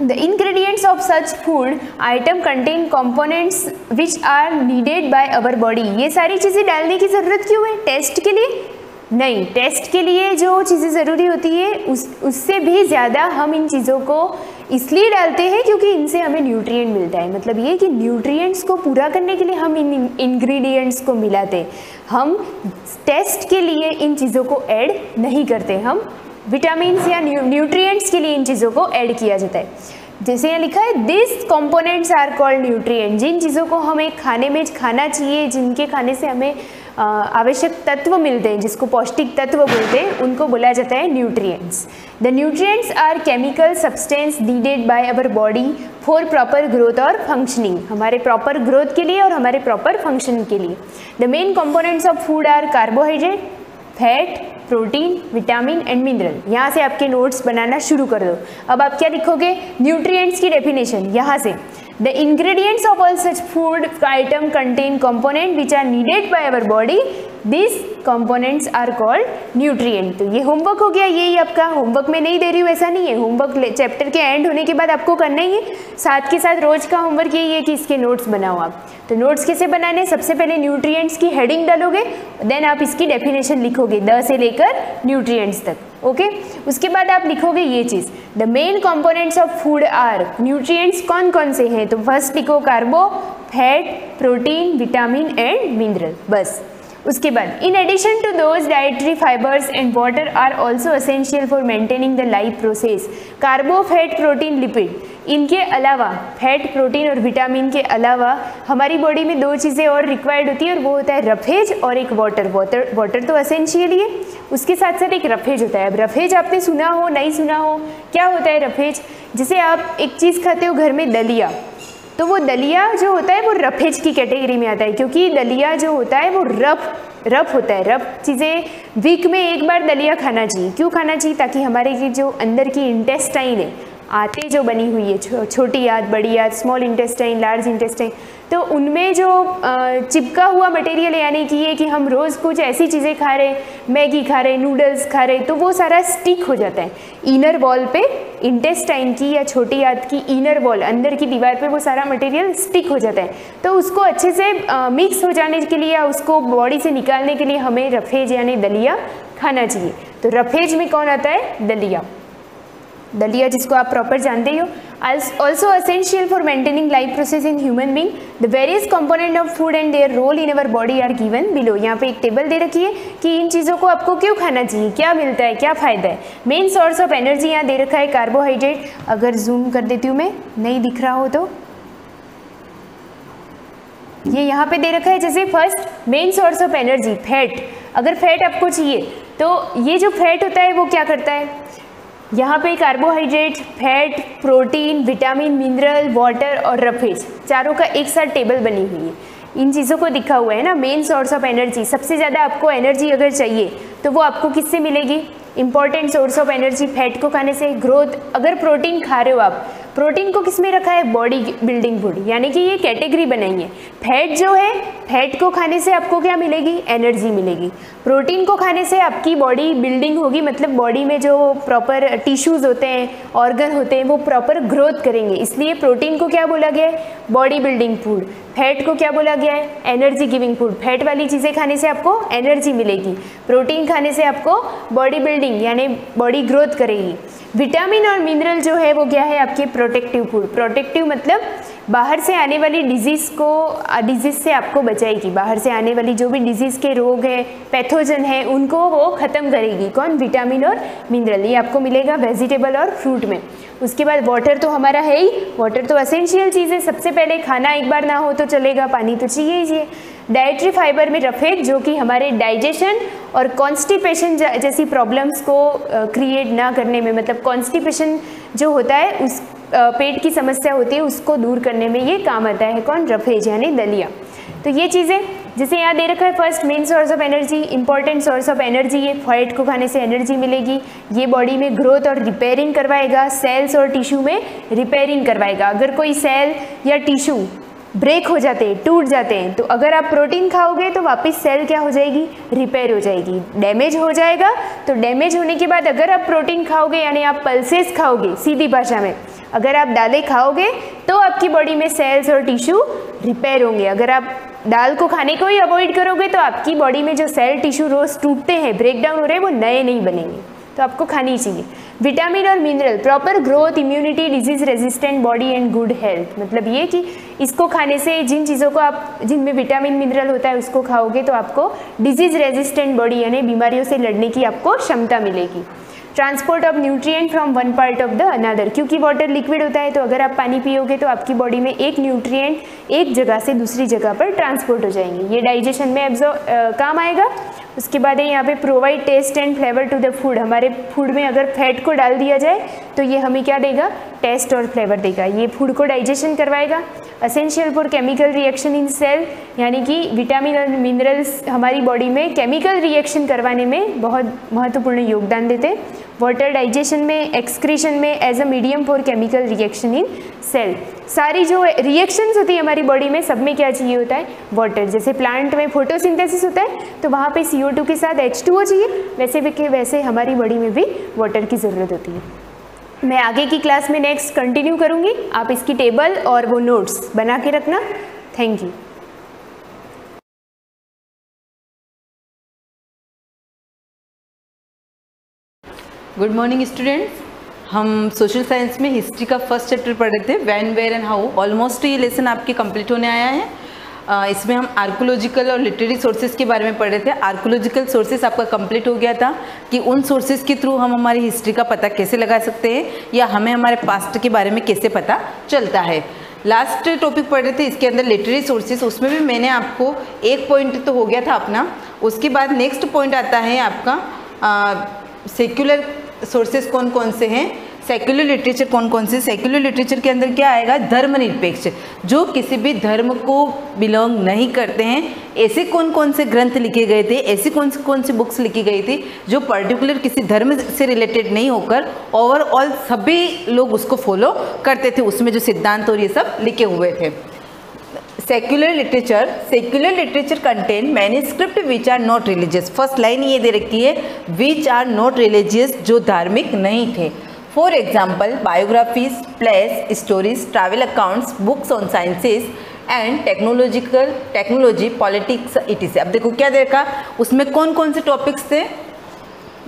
The ingredients of such food item contain components which are needed by our body। ये सारी चीज़ें डालने की ज़रूरत क्यों है, टेस्ट के लिए नहीं, टेस्ट के लिए जो चीज़ें ज़रूरी होती है उससे भी ज़्यादा हम इन चीज़ों को इसलिए डालते हैं क्योंकि इनसे हमें न्यूट्रिएंट मिलता है। मतलब ये कि न्यूट्रिएंट्स को पूरा करने के लिए हम इन इंग्रेडिएंट्स को मिलाते हैं। हम टेस्ट के लिए इन चीज़ों को ऐड नहीं करते, हम विटामिन्स या न्यूट्रिएंट्स के लिए इन चीज़ों को ऐड किया जाता है। जैसे यहाँ लिखा है this components are called nutrient. जिन चीज़ों को हमें खाने में खाना चाहिए, जिनके खाने से हमें आवश्यक तत्व मिलते हैं, जिसको पौष्टिक तत्व बोलते हैं, उनको बोला जाता है nutrients. The nutrients are chemical substance needed by our body for proper growth और फंक्शनिंग। हमारे प्रॉपर ग्रोथ के लिए और हमारे प्रॉपर फंक्शन के लिए। The main components of food are carbohydrate, fat, protein, vitamin and mineral. यहाँ से आपके नोट्स बनाना शुरू कर दो। अब आप क्या लिखोगे, न्यूट्रिएंट्स की डेफिनेशन यहाँ से। The ingredients of all such food item contain components which are needed by our body. These components are called nutrient। तो ये होमवर्क हो गया, यही आपका होमवर्क में नहीं दे रही हूँ ऐसा नहीं है, होमवर्क चैप्टर के एंड होने के बाद आपको करना ही है। साथ के साथ रोज का होमवर्क यही है कि इसके नोट्स बनाओ आप। तो नोट्स कैसे बनाने, सबसे पहले न्यूट्रिएंट्स की हेडिंग डालोगे, देन आप इसकी डेफिनेशन लिखोगे द से लेकर न्यूट्रिएंट्स तक, ओके। उसके बाद आप लिखोगे ये चीज़, the main components of food are. Nutrients कौन कौन से हैं, तो फर्स्ट लिखो carbo, fat, protein, vitamin and mineral, बस। उसके बाद in addition to those dietary fibres and water are also essential for maintaining the life process. Carbo, fat, protein, lipid, इनके अलावा फैट, प्रोटीन और विटामिन के अलावा हमारी बॉडी में दो चीज़ें और रिक्वायर्ड होती है और वो होता है रफेज और एक वाटर। वाटर तो एसेंशियल ही है, उसके साथ साथ एक रफेज होता है। अब रफेज आपने सुना हो नहीं सुना हो, क्या होता है रफेज, जैसे आप एक चीज़ खाते हो घर में दलिया, तो वो दलिया जो होता है वो रफेज की कैटेगरी में आता है, क्योंकि दलिया जो होता है वो रफ होता है। रफ चीज़ें वीक में एक बार दलिया खाना चाहिए। क्यों खाना चाहिए, ताकि हमारे की जो अंदर की इंटेस्टाइन है, आते जो बनी हुई है, छोटी आंत, बड़ी आंत, स्मॉल इंटेस्टाइन, लार्ज इंटेस्टाइन, तो उनमें जो चिपका हुआ मटेरियल, यानी कि ये कि हम रोज़ कुछ ऐसी चीज़ें खा रहे, मैगी खा रहे, नूडल्स खा रहे, तो वो सारा स्टिक हो जाता है इनर वॉल पे। इंटेस्टाइन की या छोटी आंत की इनर वॉल, अंदर की दीवार पे वो सारा मटेरियल स्टिक हो जाता है। तो उसको अच्छे से मिक्स हो जाने के लिए या उसको बॉडी से निकालने के लिए हमें रफेज यानी दलिया खाना चाहिए। तो रफेज में कौन आता है, दलिया। दलिया जिसको आप प्रॉपर जानते ही हो। Also essential for maintaining life process in human being. The various component of food and their role in our body are given below। यहाँ पे एक टेबल दे रखी है कि इन चीज़ों को आपको क्यों खाना चाहिए, क्या मिलता है, क्या फ़ायदा है। मेन सोर्स ऑफ एनर्जी यहाँ दे रखा है कार्बोहाइड्रेट। अगर जूम कर देती हूँ मैं, नहीं दिख रहा हो तो ये यहाँ पे दे रखा है। जैसे first main source of energy fat, अगर फैट आपको चाहिए तो ये जो फैट होता है वो क्या करता है, यहाँ पे carbohydrate, fat, protein, vitamin, mineral, water और रफेज, चारों का एक साथ टेबल बनी हुई है। इन चीज़ों को दिखा हुआ है ना, मेन सोर्स ऑफ एनर्जी। सबसे ज़्यादा आपको एनर्जी अगर चाहिए तो वो आपको किससे मिलेगी, important source of energy fat को खाने से। ग्रोथ, अगर प्रोटीन खा रहे हो आप, प्रोटीन को किस में रखा है, बॉडी बिल्डिंग फूड, यानी कि ये कैटेगरी बनाई है। फैट जो है, फैट को खाने से आपको क्या मिलेगी, एनर्जी मिलेगी। प्रोटीन को खाने से आपकी बॉडी बिल्डिंग होगी, मतलब बॉडी में जो प्रॉपर टिश्यूज़ होते हैं, ऑर्गन होते हैं, वो प्रॉपर ग्रोथ करेंगे, इसलिए प्रोटीन को क्या बोला गया है, बॉडी बिल्डिंग फूड। फैट को क्या बोला गया है? Energy giving food. फैट वाली चीज़ें खाने से आपको एनर्जी मिलेगी। प्रोटीन खाने से आपको बॉडी बिल्डिंग यानी बॉडी ग्रोथ करेगी। विटामिन और मिनरल जो है वो क्या है? आपके प्रोटेक्टिव फूड। प्रोटेक्टिव मतलब बाहर से आने वाली डिजीज़ से आपको बचाएगी। बाहर से आने वाली जो भी डिजीज़ के रोग है, पैथोजन है, उनको वो ख़त्म करेगी। कौन? विटामिन और मिनरल। ये आपको मिलेगा वेजिटेबल और फ्रूट में। उसके बाद वाटर तो हमारा है ही, वाटर तो एसेंशियल चीज़ है। सबसे पहले खाना एक बार ना हो तो चलेगा, पानी तो चाहिए ही चाहिए। डाइटरी फाइबर में रफेज जो कि हमारे डाइजेशन और कॉन्स्टिपेशन जैसी प्रॉब्लम्स को क्रिएट ना करने में, मतलब कॉन्स्टिपेशन जो होता है उस पेट की समस्या होती है उसको दूर करने में ये काम आता है। कौन? रफेज यानी दलिया। तो ये चीज़ें जैसे यहाँ दे रखा है, first main source of energy, important source of energy. ये फैट को खाने से एनर्जी मिलेगी। ये बॉडी में ग्रोथ और रिपेयरिंग करवाएगा, सेल्स और टिश्यू में रिपेयरिंग करवाएगा। अगर कोई सेल या टिश्यू ब्रेक हो जाते हैं, टूट जाते हैं, तो अगर आप प्रोटीन खाओगे तो वापस सेल क्या हो जाएगी? रिपेयर हो जाएगी। डैमेज हो जाएगा तो डैमेज होने के बाद अगर आप प्रोटीन खाओगे यानी आप पल्सेस खाओगे, सीधी भाषा में अगर आप दालें खाओगे तो आपकी बॉडी में सेल्स और टिश्यू रिपेयर होंगे। अगर आप दाल को खाने को ही अवॉइड करोगे तो आपकी बॉडी में जो सेल टिश्यू रोज टूटते हैं, ब्रेकडाउन हो रहे हैं, वो नए नहीं बनेंगे। तो आपको खानी ही चाहिए। विटामिन और mineral, proper growth, immunity, disease resistant body and good health. मतलब ये कि इसको खाने से जिन चीज़ों को आप जिनमें विटामिन मिनरल होता है उसको खाओगे तो आपको डिजीज रेजिस्टेंट बॉडी यानी बीमारियों से लड़ने की आपको क्षमता मिलेगी। Transport of nutrient from one part of the another, क्योंकि वाटर लिक्विड होता है तो अगर आप पानी पियोगे तो आपकी बॉडी में एक न्यूट्रिएंट एक जगह से दूसरी जगह पर ट्रांसपोर्ट हो जाएंगे। ये डाइजेशन में काम आएगा। उसके बाद है यहाँ पे provide taste and flavour to the food. हमारे फूड में अगर फैट को डाल दिया जाए तो ये हमें क्या देगा? टेस्ट और फ्लेवर देगा। ये फूड को डाइजेशन करवाएगा। Essential for chemical reaction in cell, यानी कि विटामिन और मिनरल्स हमारी बॉडी में केमिकल रिएक्शन करवाने में बहुत महत्वपूर्ण योगदान देते हैं। वाटर डाइजेशन में, एक्सक्रीशन में as a medium for chemical reaction in cell. सारी जो रिएक्शंस होती है हमारी बॉडी में, सब में क्या चाहिए होता है? वाटर। जैसे प्लांट में फोटोसिंथेसिस होता है तो वहाँ पे CO2 के साथ H2O चाहिए, वैसे हमारी बॉडी में भी वाटर की ज़रूरत होती है। मैं आगे की क्लास में नेक्स्ट कंटिन्यू करूँगी। आप इसकी टेबल और वो नोट्स बना के रखना। Thank you. Good morning students. हम सोशल साइंस में हिस्ट्री का फर्स्ट चैप्टर पढ़ रहे थे, when, where and how. Almost ये लेसन आपके कंप्लीट होने आया है। इसमें हम आर्कोलॉजिकल और लिटरेरी सोर्सेज के बारे में पढ़ रहे थे। आर्कोलॉजिकल सोर्सेज आपका कंप्लीट हो गया था कि उन सोर्सेज के थ्रू हम हमारी हिस्ट्री का पता कैसे लगा सकते हैं या हमें हमारे पास्ट के बारे में कैसे पता चलता है। लास्ट टॉपिक पढ़ रहे थे इसके अंदर लिटरेरी सोर्सेज, उसमें भी मैंने आपको एक पॉइंट तो हो गया था अपना। उसके बाद नेक्स्ट पॉइंट आता है आपका सेक्युलर सोर्सेज कौन कौन से हैं, सेक्युलर लिटरेचर कौन कौन से। सेक्युलर लिटरेचर के अंदर क्या आएगा? धर्मनिरपेक्ष, जो किसी भी धर्म को बिलोंग नहीं करते हैं। ऐसे कौन कौन से ग्रंथ लिखे गए थे, ऐसी कौन सी बुक्स लिखी गई थी जो पर्टिकुलर किसी धर्म से रिलेटेड नहीं होकर ओवरऑल सभी लोग उसको फॉलो करते थे, उसमें जो सिद्धांत और ये सब लिखे हुए थे। Secular literature contain manuscript which are not religious. First line ये दे रखी है, विच आर नॉट रिलीजियस, जो धार्मिक नहीं थे। For example biographies, place, stories, travel accounts, books on sciences and technology, politics etc.. अब देखो क्या देखा, उसमें कौन कौन से टॉपिक्स थे?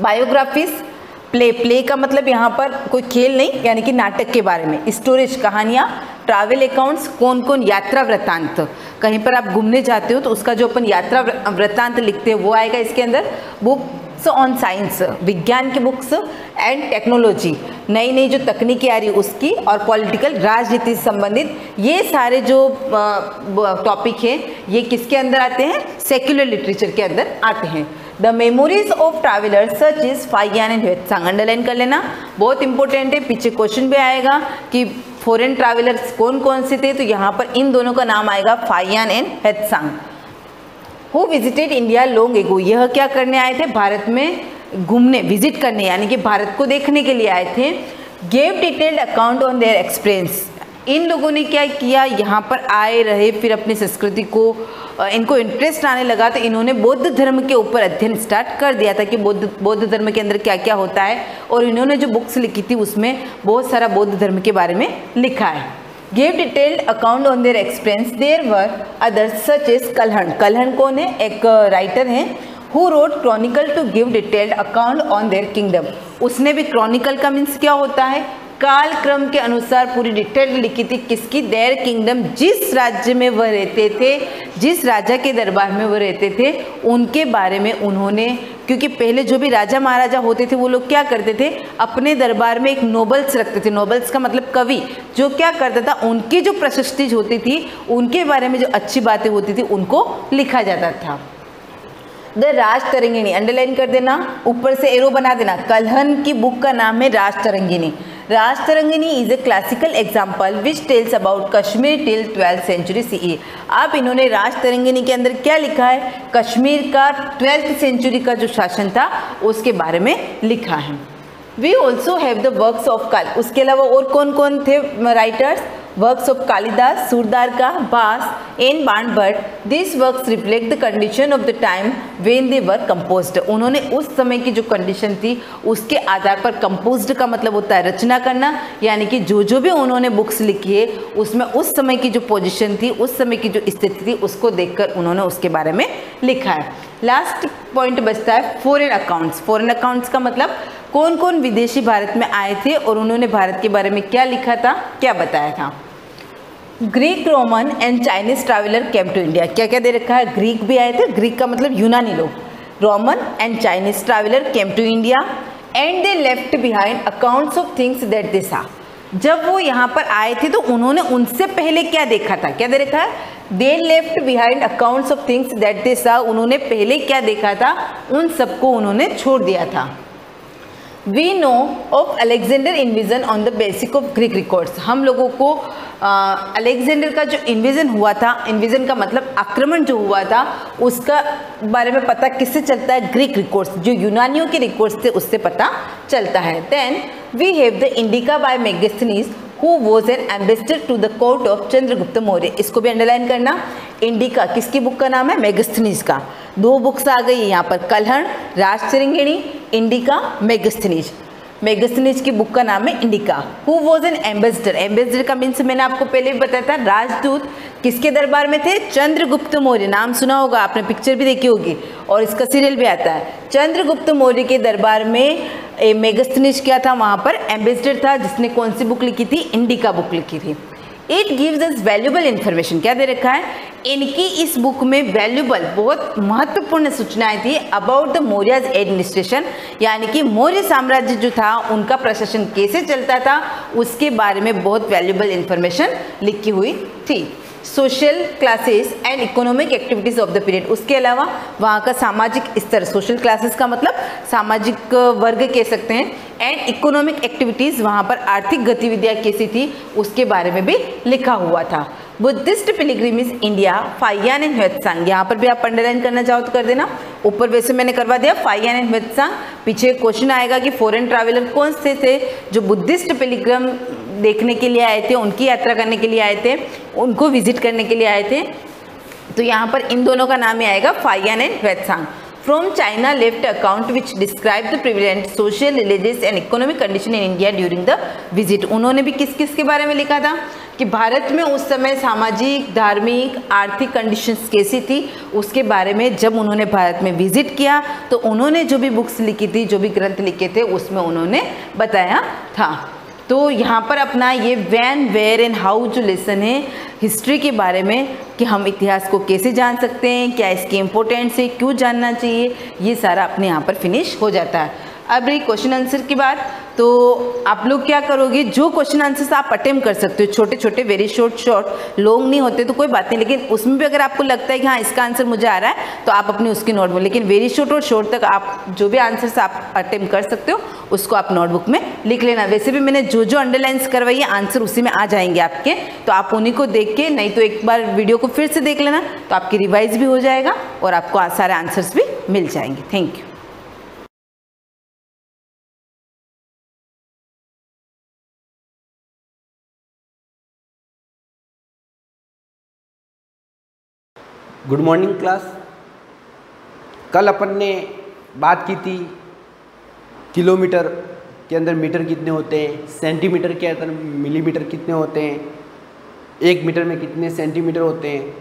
बायोग्राफीज, प्ले का मतलब यहाँ पर कोई खेल नहीं, यानी कि नाटक के बारे में। स्टोरेज, कहानियाँ। ट्रैवल अकाउंट्स, कौन कौन यात्रा वृत्तांत, कहीं पर आप घूमने जाते हो तो उसका जो अपन यात्रा वृत्तांत लिखते हैं वो आएगा इसके अंदर। बुक्स ऑन साइंस, विज्ञान की बुक्स, एंड टेक्नोलॉजी, नई नई जो तकनीकी आ रही उसकी, और पॉलिटिकल, राजनीति से संबंधित। ये सारे जो टॉपिक हैं ये किसके अंदर आते हैं? सेक्युलर लिटरेचर के अंदर आते हैं। The memories of travellers such is Fahien and Hiuen Tsang, underline कर लेना, बहुत इंपॉर्टेंट है। पीछे क्वेश्चन भी आएगा कि फॉरेन ट्रैवलर्स कौन कौन से थे, तो यहाँ पर इन दोनों का नाम आएगा, Fahien and Hiuen Tsang. Who visited India long ago, यह क्या करने आए थे? भारत में घूमने, विजिट करने, यानी कि भारत को देखने के लिए आए थे। Gave detailed account on their experience, इन लोगों ने क्या किया, यहाँ पर आए रहे, फिर अपनी संस्कृति को इनको इंटरेस्ट आने लगा तो इन्होंने बौद्ध धर्म के ऊपर अध्ययन स्टार्ट कर दिया था कि बौद्ध धर्म के अंदर क्या क्या होता है। और इन्होंने जो बुक्स लिखी थी उसमें बहुत सारा बौद्ध धर्म के बारे में लिखा है। Give detailed account on their experience. There were others such as Kalhana. Kalhana कौन है? एक राइटर हैं who wrote chronicle to give detailed account on their kingdom. उसने भी क्रॉनिकल का मीन्स क्या होता है? काल क्रम के अनुसार पूरी डिटेल लिखी थी। किसकी? देयर किंगडम, जिस राज्य में वह रहते थे, जिस राजा के दरबार में वह रहते थे उनके बारे में उन्होंने, क्योंकि पहले जो भी राजा महाराजा होते थे वो लोग क्या करते थे? अपने दरबार में एक नोबल्स रखते थे। नोबल्स का मतलब कवि, जो क्या करता था उनकी जो प्रशस्ति होती थी, उनके बारे में जो अच्छी बातें होती थी उनको लिखा जाता था। द राज तरंगिणी, अंडरलाइन कर देना, ऊपर से एरो बना देना। कल्हण की बुक का नाम है Raj Tarangini. Raj Tarangini is a classical example which tells about Kashmir till 12th century CE। अब इन्होंने राज तरंगिणी के अंदर क्या लिखा है? कश्मीर का 12th सेंचुरी का जो शासन था उसके बारे में लिखा है। We also have the works of काल। उसके अलावा और कौन कौन थे writers? Works of Kalidas, Shudraka, Bhasa and Banabhatta. This works reflect the condition of the time when they were composed. उन्होंने उस समय की जो कंडीशन थी उसके आधार पर, कंपोज्ड का मतलब होता है रचना करना, यानी कि जो भी उन्होंने बुक्स लिखी है उसमें उस समय की जो पोजीशन थी, उस समय की जो स्थिति थी उसको देखकर उन्होंने उसके बारे में लिखा है। लास्ट पॉइंट बचता है फॉरेन अकाउंट्स। फॉरेन अकाउंट्स का मतलब कौन कौन विदेशी भारत में आए थे और उन्होंने भारत के बारे में क्या लिखा था, क्या बताया था। Greek, Roman and Chinese traveller came to India. क्या क्या दे रखा है? ग्रीक भी आए थे, ग्रीक का मतलब यूनानी लोग। Roman and Chinese traveller came to India and they left behind accounts of things that they saw. जब वो यहाँ पर आए थे तो उन्होंने उनसे पहले क्या देखा था? क्या दे रखा है? दे left behind accounts of things that they सा। उन्होंने पहले क्या देखा था उन सबको उन्होंने छोड़ दिया था। We know of Alexander invasion on the basic of Greek records। हम लोगों को अलेक्जेंडर का जो इन्वेजन हुआ था, इन्वेजन का मतलब आक्रमण जो हुआ था, उसका बारे में पता किससे चलता है? ग्रीक रिकॉर्ड्स, जो यूनानियों के रिकॉर्ड्स थे उससे पता चलता है। Then we have the Indica by Megasthenes who was an ambassador to the court of Chandragupta Maurya. इसको भी अंडरलाइन करना। इंडिका किसकी बुक का नाम है? मेगास्थनीज का। दो बुक्स आ गई यहाँ पर, कल्हण, राज तरंगिणी, इंडिका, मेगास्थनीज। मेगास्थनीज की बुक का नाम है indica. Who was an ambassador. Ambassador का मीन्स मैंने आपको पहले भी बताया था, राजदूत। किसके दरबार में थे? चंद्रगुप्त मौर्य। नाम सुना होगा आपने, पिक्चर भी देखी होगी और इसका सीरियल भी आता है। चंद्रगुप्त मौर्य के दरबार में मेगास्थनीज क्या था? वहाँ पर एम्बेसडर था, जिसने कौन सी बुक लिखी थी? इंडिका बुक लिखी थी। It gives us valuable information. क्या दे रखा है? इनकी इस बुक में वैल्यूबल, बहुत महत्वपूर्ण सूचनाएं थी अबाउट द मौर्यज एडमिनिस्ट्रेशन, यानी कि मौर्य साम्राज्य जो था उनका प्रशासन कैसे चलता था उसके बारे में बहुत वैल्यूबल इन्फॉर्मेशन लिखी हुई थी। Social classes and economic activities of the period. उसके अलावा वहाँ का सामाजिक स्तर, सोशल क्लासेस का मतलब सामाजिक वर्ग कह सकते हैं, एंड इकोनॉमिक एक्टिविटीज़, वहाँ पर आर्थिक गतिविधियाँ कैसी थी उसके बारे में भी लिखा हुआ था। Buddhist pilgrimage India, Fahien and Hiuen Tsang. यहाँ पर भी आप अंडरलाइन करना चाहो तो कर देना। ऊपर वैसे मैंने करवा दिया फाहियान एंड ह्वेत्सांग। पीछे क्वेश्चन आएगा कि फॉरेन ट्रैवलर कौन से थे जो बुद्धिस्ट पिलग्रिम देखने के लिए आए थे, उनकी यात्रा करने के लिए आए थे, उनको विजिट करने के लिए आए थे। तो यहाँ पर इन दोनों का नाम ही आएगा, Fahien and Hiuen Tsang. From China left account which describe the prevalent social, religious and economic condition in India during the visit. उन्होंने भी किस किस के बारे में लिखा था कि भारत में उस समय सामाजिक, धार्मिक, आर्थिक कंडीशंस कैसी थी उसके बारे में जब उन्होंने भारत में विजिट किया तो उन्होंने जो भी बुक्स लिखी थी, जो भी ग्रंथ लिखे थे उसमें उन्होंने बताया था। तो यहाँ पर अपना ये व्हेन, वेयर एंड हाउ जो लेसन है हिस्ट्री के बारे में कि हम इतिहास को कैसे जान सकते हैं, क्या इसकी इम्पोर्टेंस है, क्यों जानना चाहिए, ये सारा अपने यहाँ पर फिनिश हो जाता है। अब रही क्वेश्चन आंसर की बात, तो आप लोग क्या करोगे, जो क्वेश्चन आंसर्स आप अटेम्प्ट कर सकते हो, छोटे छोटे, वेरी शॉर्ट, लॉन्ग नहीं होते तो कोई बात नहीं, लेकिन उसमें भी अगर आपको लगता है कि हाँ इसका आंसर मुझे आ रहा है तो आप अपनी उसकी नोटबुक, लेकिन वेरी शॉर्ट और शॉर्ट तक आप जो भी आंसर्स आप अटेम्प्ट कर सकते हो उसको आप नोटबुक में लिख लेना। वैसे भी मैंने जो जो अंडरलाइंस करवाई है आंसर उसी में आ जाएंगे आपके, तो आप उन्हीं को देख के, नहीं तो एक बार वीडियो को फिर से देख लेना तो आपकी रिवाइज भी हो जाएगा और आपको सारे आंसर्स भी मिल जाएंगे। Thank you. Good morning class. कल अपन ने बात की थी किलोमीटर के अंदर मीटर कितने होते हैं, सेंटीमीटर के अंदर मिलीमीटर कितने होते हैं, 1 मीटर में कितने सेंटीमीटर होते हैं,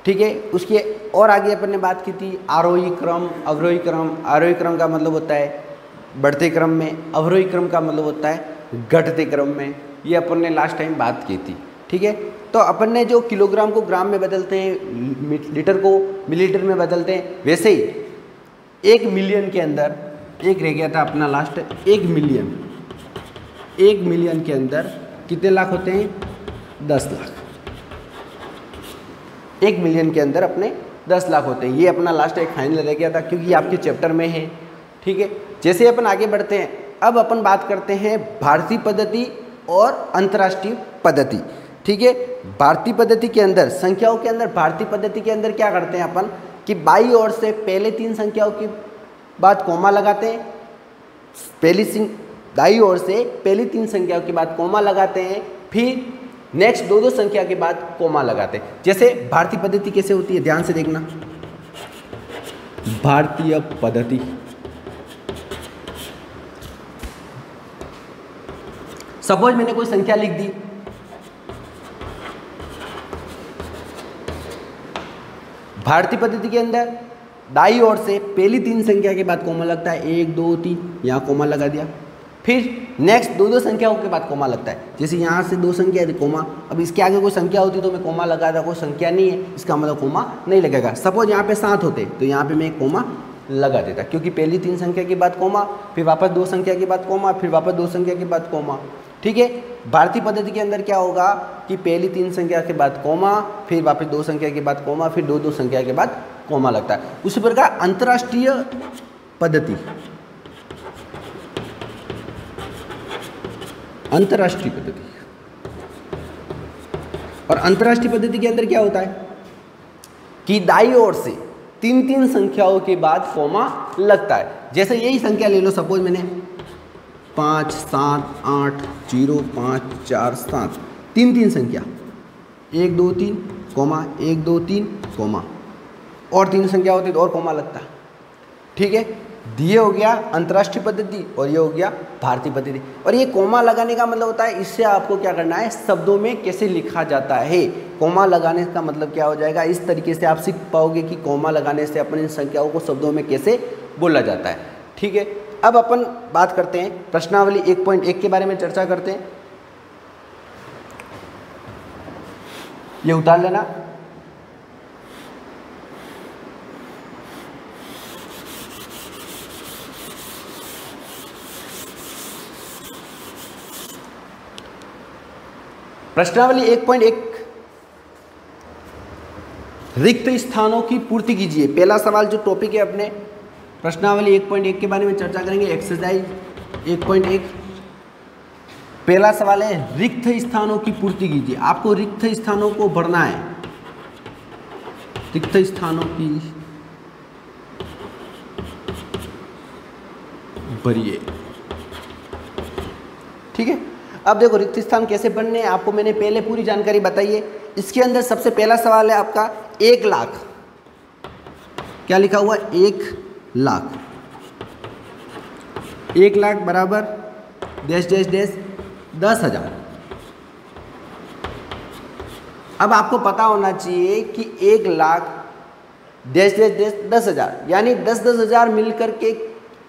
ठीक है। उसके और आगे अपन ने बात की थी आरोही क्रम, अवरोही क्रम। आरोही क्रम का मतलब होता है बढ़ते क्रम में, अवरोही क्रम का मतलब होता है घटते क्रम में। ये अपन ने लास्ट टाइम बात की थी, ठीक है। तो अपन ने जो किलोग्राम को ग्राम में बदलते हैं, लीटर को मिलीलीटर में बदलते हैं, वैसे ही 1 मिलियन के अंदर एक रह गया था अपना लास्ट 1 मिलियन। 1 मिलियन के अंदर कितने लाख होते हैं? 10 लाख। 1 मिलियन के अंदर अपने 10 लाख होते हैं। ये अपना लास्ट एक फाइनल रह गया था क्योंकि आपके चैप्टर में है, ठीक है। जैसे अपन आगे बढ़ते हैं, अब अपन बात करते हैं भारतीय पद्धति और अंतर्राष्ट्रीय पद्धति, ठीक है। भारतीय पद्धति के अंदर संख्याओं के अंदर भारतीय पद्धति के अंदर क्या करते हैं अपन कि बाईं ओर से पहले 3 संख्याओं के बाद कोमा लगाते हैं, दाईं ओर से पहली 3 संख्याओं के बाद कोमा लगाते हैं, फिर नेक्स्ट 2 संख्या के बाद कोमा लगाते हैं। जैसे भारतीय पद्धति कैसे होती है, ध्यान से देखना। भारतीय पद्धति, सपोज मैंने कोई संख्या लिख दी, भारतीय पद्धति के अंदर दाईं ओर से पहली 3 संख्या के बाद कोमा लगता है, 1 2 3, यहाँ कोमा लगा दिया। फिर नेक्स्ट 2 संख्याओं के बाद कोमा लगता है। जैसे यहाँ से 2 संख्या है कोमा, अब इसके आगे कोई संख्या होती तो मैं कोमा लगाता, कोई संख्या नहीं है इसका मतलब कोमा नहीं लगेगा। सपोज यहाँ पे 7 होते तो यहाँ पे मैं कोमा लगा देता, क्योंकि पहली 3 संख्या के बाद कोमा, फिर वापस 2 संख्या के बाद कोमा, फिर वापस 2 संख्या के बाद कोमा, ठीक है। भारतीय पद्धति के अंदर क्या होगा कि पहली 3 संख्या के बाद कोमा, फिर वापस 2 संख्या के बाद कोमा, फिर 2 संख्या के बाद कोमा लगता है। उसी प्रकार अंतर्राष्ट्रीय पद्धति, अंतर्राष्ट्रीय पद्धति, और अंतर्राष्ट्रीय पद्धति के अंदर क्या होता है कि दाईं ओर से 3 संख्याओं के बाद कोमा लगता है। जैसे यही संख्या ले लो, सपोज मैंने 5 7 8 0 5 4 7, 3 संख्या, 1 2 3 कोमा, 1 2 3 कोमा, और 3 संख्या होती तो और कोमा लगता, ठीक है। ये हो गया अंतर्राष्ट्रीय पद्धति और ये हो गया भारतीय पद्धति। और ये कोमा लगाने का मतलब होता है, इससे आपको क्या करना है, शब्दों में कैसे लिखा जाता है। कोमा लगाने का मतलब क्या हो जाएगा, इस तरीके से आप सीख पाओगे कि कोमा लगाने से अपन इन संख्याओं को शब्दों में कैसे बोला जाता है, ठीक है। अब अपन बात करते हैं प्रश्नावली 1.1 के बारे में चर्चा करते हैं। ये उतार लेना। प्रश्नावली 1.1, रिक्त स्थानों की पूर्ति कीजिए। पहला सवाल जो टॉपिक है अपने प्रश्नावली 1.1 के बारे में चर्चा करेंगे, एक्सरसाइज 1.1। पहला सवाल है रिक्त स्थानों की पूर्ति कीजिए। आपको रिक्त स्थानों को भरना है, रिक्त स्थानों की भरिए, ठीक है। अब देखो रिक्त स्थान कैसे बनने हैं, आपको मैंने पहले पूरी जानकारी बताई है। इसके अंदर सबसे पहला सवाल है आपका 1 लाख। क्या लिखा हुआ है, 1 लाख। 1 लाख बराबर डैश डैश डैश 10,000। अब आपको पता होना चाहिए कि 1 लाख डैश डैश डैश 10,000, यानी 10,000 मिलकर के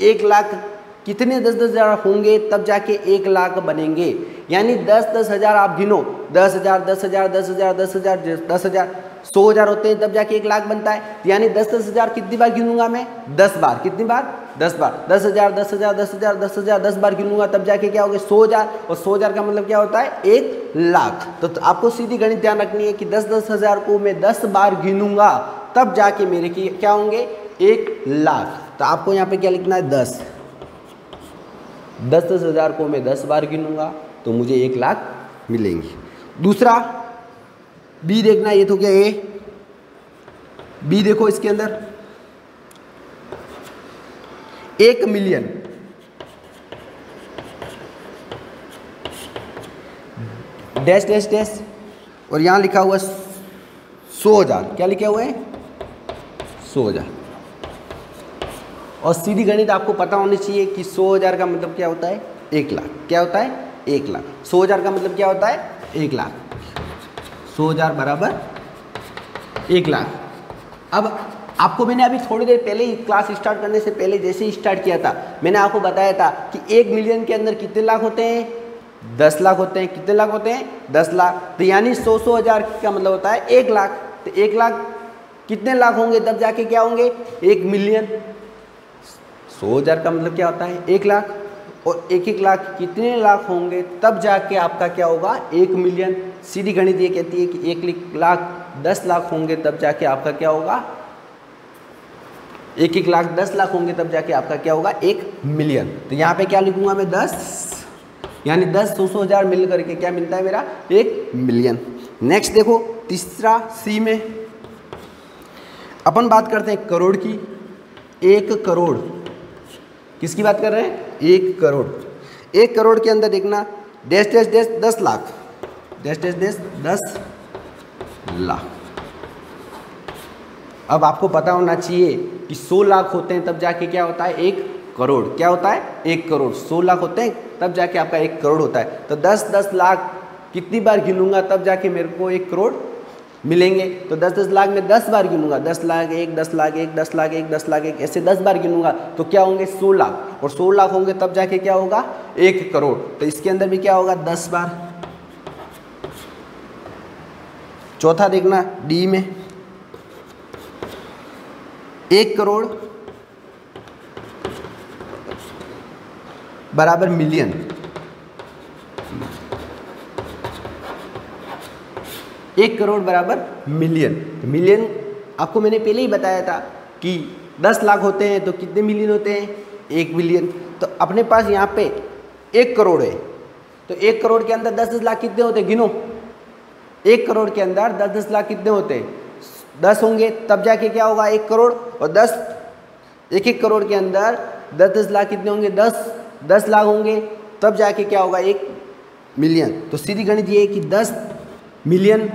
1 लाख कितने 10,000 होंगे तब जाके 1 लाख बनेंगे। यानी 10,000 आप गिनो, 10,000 10,000 10,000 10,000 10,000 100,000 होते हैं तब जाके 1 लाख बनता है। यानी 10,000 कितनी बार गिनूंगा मैं, 10 बार। कितनी बार, 10 बार। 10,000 10,000 10,000 10,000 10 बार गिनूंगा तब जाके क्या होगा, 100,000। और 100,000 का मतलब क्या होता है, 1 लाख। तो आपको सीधी गणित ध्यान रखनी है कि 10,000 को मैं 10 बार गिनूंगा तब जाके मेरे क्या होंगे, 1 लाख। तो आपको यहाँ पे क्या लिखना है, 10,000 को मैं 10 बार गिनूंगा तो मुझे 1 लाख मिलेंगे। दूसरा बी देखना, ये तो क्या ए, बी देखो इसके अंदर 1 मिलियन डैश डैश डैश और यहां लिखा हुआ 100,000। क्या लिखा हुआ है, 100,000। और सीधी गणित आपको पता होनी चाहिए कि 100,000 का मतलब क्या होता है, 1 लाख। क्या होता है, 1 लाख। 100,000 का मतलब क्या होता है, 1 लाख। 100,000 बराबर 1 लाख। अब आपको मैंने अभी थोड़ी देर पहले ही क्लास स्टार्ट करने से पहले जैसे ही स्टार्ट किया था मैंने आपको बताया था कि 1 मिलियन के अंदर कितने लाख होते हैं, 10 लाख होते हैं। कितने लाख होते हैं, 10 लाख। तो यानी 100,000 का मतलब होता है 1 लाख। तो 1 लाख कितने लाख होंगे तब जाके क्या होंगे, 1 मिलियन। 100,000 का मतलब क्या होता है, 1 लाख। और 1-1 लाख कितने लाख होंगे तब जाके आपका क्या होगा, 1 मिलियन। सीधी गणित ये कहती है कि 1 लाख 10 लाख होंगे तब जाके आपका क्या होगा, 1-1 लाख 10 लाख होंगे तब जाके आपका क्या होगा, 1 मिलियन। तो यहाँ पे क्या लिखूंगा मैं, 10, यानी 10 100,000 मिल करके क्या मिलता है मेरा, 1 मिलियन। नेक्स्ट देखो तीसरा सी में अपन बात करते हैं करोड़ की। 1 करोड़ किसकी बात कर रहे हैं, 1 करोड़। 1 करोड़ के अंदर देखना dash dash dash 10 lakh, dash dash dash 10 lakh. अब आपको पता होना चाहिए कि 100 लाख होते हैं तब जाके क्या होता है, 1 करोड़। क्या होता है, 1 करोड़। 100 लाख होते हैं तब जाके आपका 1 करोड़ होता है। तो 10-10 लाख कितनी बार गिनूंगा तब जाके मेरे को 1 करोड़ मिलेंगे। तो 10-10 लाख में 10 बार गिनूंगा, 10 लाख 1, 10 लाख 1, 10 लाख 1, 10 लाख 1, ऐसे 10 बार गिनूंगा तो क्या होंगे, 100 लाख। और 100 लाख होंगे तब जाके क्या होगा, 1 करोड़। तो इसके अंदर भी क्या होगा, 10 बार। चौथा देखना डी में 1 करोड़ बराबर मिलियन। एक करोड़ बराबर मिलियन। तो मिलियन आपको मैंने पहले ही बताया था कि 10 लाख होते हैं तो कितने मिलियन होते हैं, 1 मिलियन। तो अपने पास यहाँ पे 1 करोड़ है तो 1 करोड़ के अंदर 10-10 लाख कितने होते हैं, गिनो। 1 करोड़ के अंदर 10-10 लाख कितने होते हैं, 10 होंगे तब जाके क्या होगा, 1 करोड़। और 1-1 करोड़ के अंदर 10-10 लाख कितने होंगे, 10 लाख होंगे तब जाके क्या होगा, 1 मिलियन। तो सीधी गणित ये है कि 10 मिलियन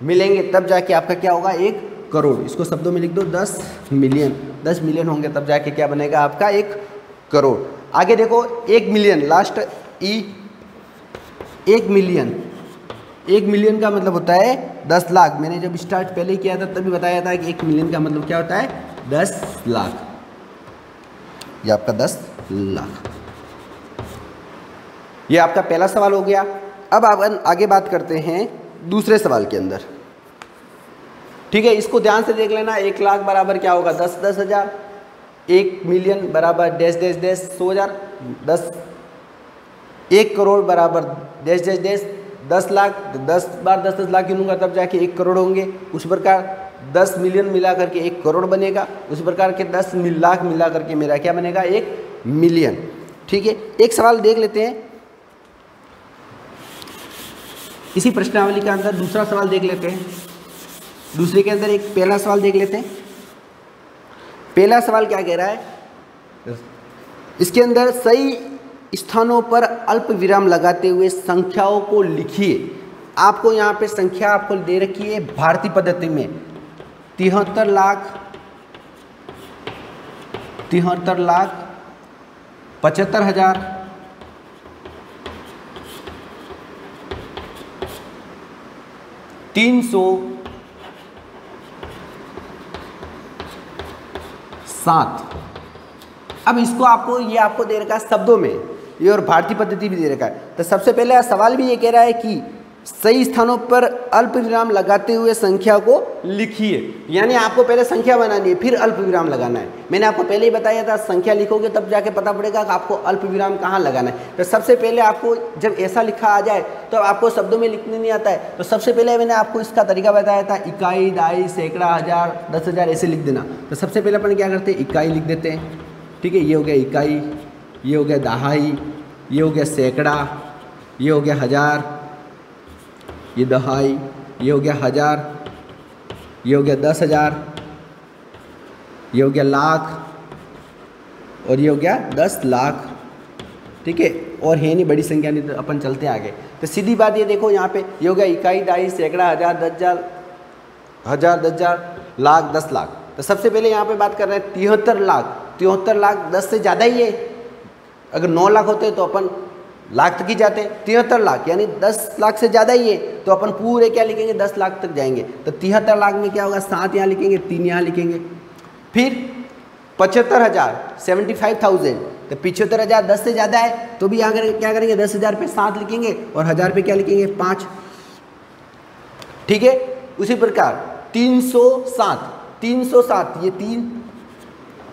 मिलेंगे तब जाके आपका क्या होगा, 1 करोड़। इसको शब्दों में लिख दो, 10 मिलियन। 10 मिलियन होंगे तब जाके क्या बनेगा आपका, 1 करोड़। आगे देखो 1 मिलियन, लास्ट ई। 1 मिलियन, 1 मिलियन का मतलब होता है 10 लाख। मैंने जब स्टार्ट पहले किया था तभी बताया था कि 1 मिलियन का मतलब क्या होता है, 10 लाख। ये आपका 10 लाख। ये आपका पहला सवाल हो गया। अब आप आगे बात करते हैं दूसरे सवाल के अंदर। ठीक है, इसको ध्यान से देख लेना। 1 लाख बराबर क्या होगा, 10-10 हज़ार। 1 मिलियन बराबर डैश डैश डैश 100,000। 1 करोड़ बराबर डैश डैश डैश 10 लाख। 10 बार 10-10 लाख गिनूंगा तब जाके 1 करोड़ होंगे। उस प्रकार 10 मिलियन मिला करके 1 करोड़ बनेगा। उस प्रकार के 10 लाख मिला करके मेरा क्या बनेगा, 1 मिलियन। ठीक है, एक सवाल देख लेते हैं इसी प्रश्नावली के अंदर। दूसरा सवाल देख लेते हैं। दूसरे के अंदर एक पहला सवाल देख लेते हैं। पहला सवाल क्या कह रहा है, इसके अंदर सही स्थानों पर अल्प विराम लगाते हुए संख्याओं को लिखिए। आपको यहाँ पे संख्या आपको दे रखी है भारतीय पद्धति में 73 लाख 75,000 307। अब इसको आपको ये आपको दे रखा है शब्दों में, ये और भारतीय पद्धति भी दे रखा है। तो सबसे पहले सवाल भी ये कह रहा है कि सही स्थानों पर अल्प विराम लगाते हुए संख्या को लिखिए। यानी आपको पहले संख्या बनानी है फिर अल्प विराम लगाना है। मैंने आपको पहले ही बताया था संख्या लिखोगे तब जाके पता पड़ेगा कि आपको अल्प विराम कहाँ लगाना है। तो सबसे पहले आपको जब ऐसा लिखा आ जाए तो आपको शब्दों में लिखने नहीं आता है। तो सबसे पहले मैंने आपको इसका तरीका बताया था, इकाई, दाई, सैकड़ा, हज़ार, 10,000 ऐसे लिख देना। तो सबसे पहले अपन क्या करते हैं, इकाई लिख देते हैं। ठीक है, ये हो गया इकाई, ये हो गया दहाई, ये हो गया सैकड़ा, ये हो गया हज़ार, ये दहाई, ये हो गया हज़ार, ये हो गया 10,000, ये हो गया लाख और ये हो गया 10 लाख। ठीक है, और है नहीं बड़ी संख्या, नहीं तो अपन चलते आगे। तो सीधी बात ये देखो, यहाँ पे ये हो गया इकाई, दाई, सैकड़ा, हज़ार, 10,000, लाख, 10 लाख। तो सबसे पहले यहाँ पे बात कर रहे हैं 73 लाख। 73 लाख 10 से ज़्यादा ही है। अगर 9 लाख होते तो अपन लाख तक ही जाते हैं, 73 लाख यानी 10 लाख से ज़्यादा ही है, तो अपन पूरे क्या लिखेंगे 10 लाख तक जाएंगे। तो 73 लाख में क्या होगा, 7 यहाँ लिखेंगे, 3 यहाँ लिखेंगे। फिर 75,000 75,000, तो 75,000 10 से ज़्यादा है तो भी यहाँ क्या करेंगे 10,000 पे 7 लिखेंगे और 1000 पे क्या लिखेंगे 5। ठीक है, उसी प्रकार 307 ये 3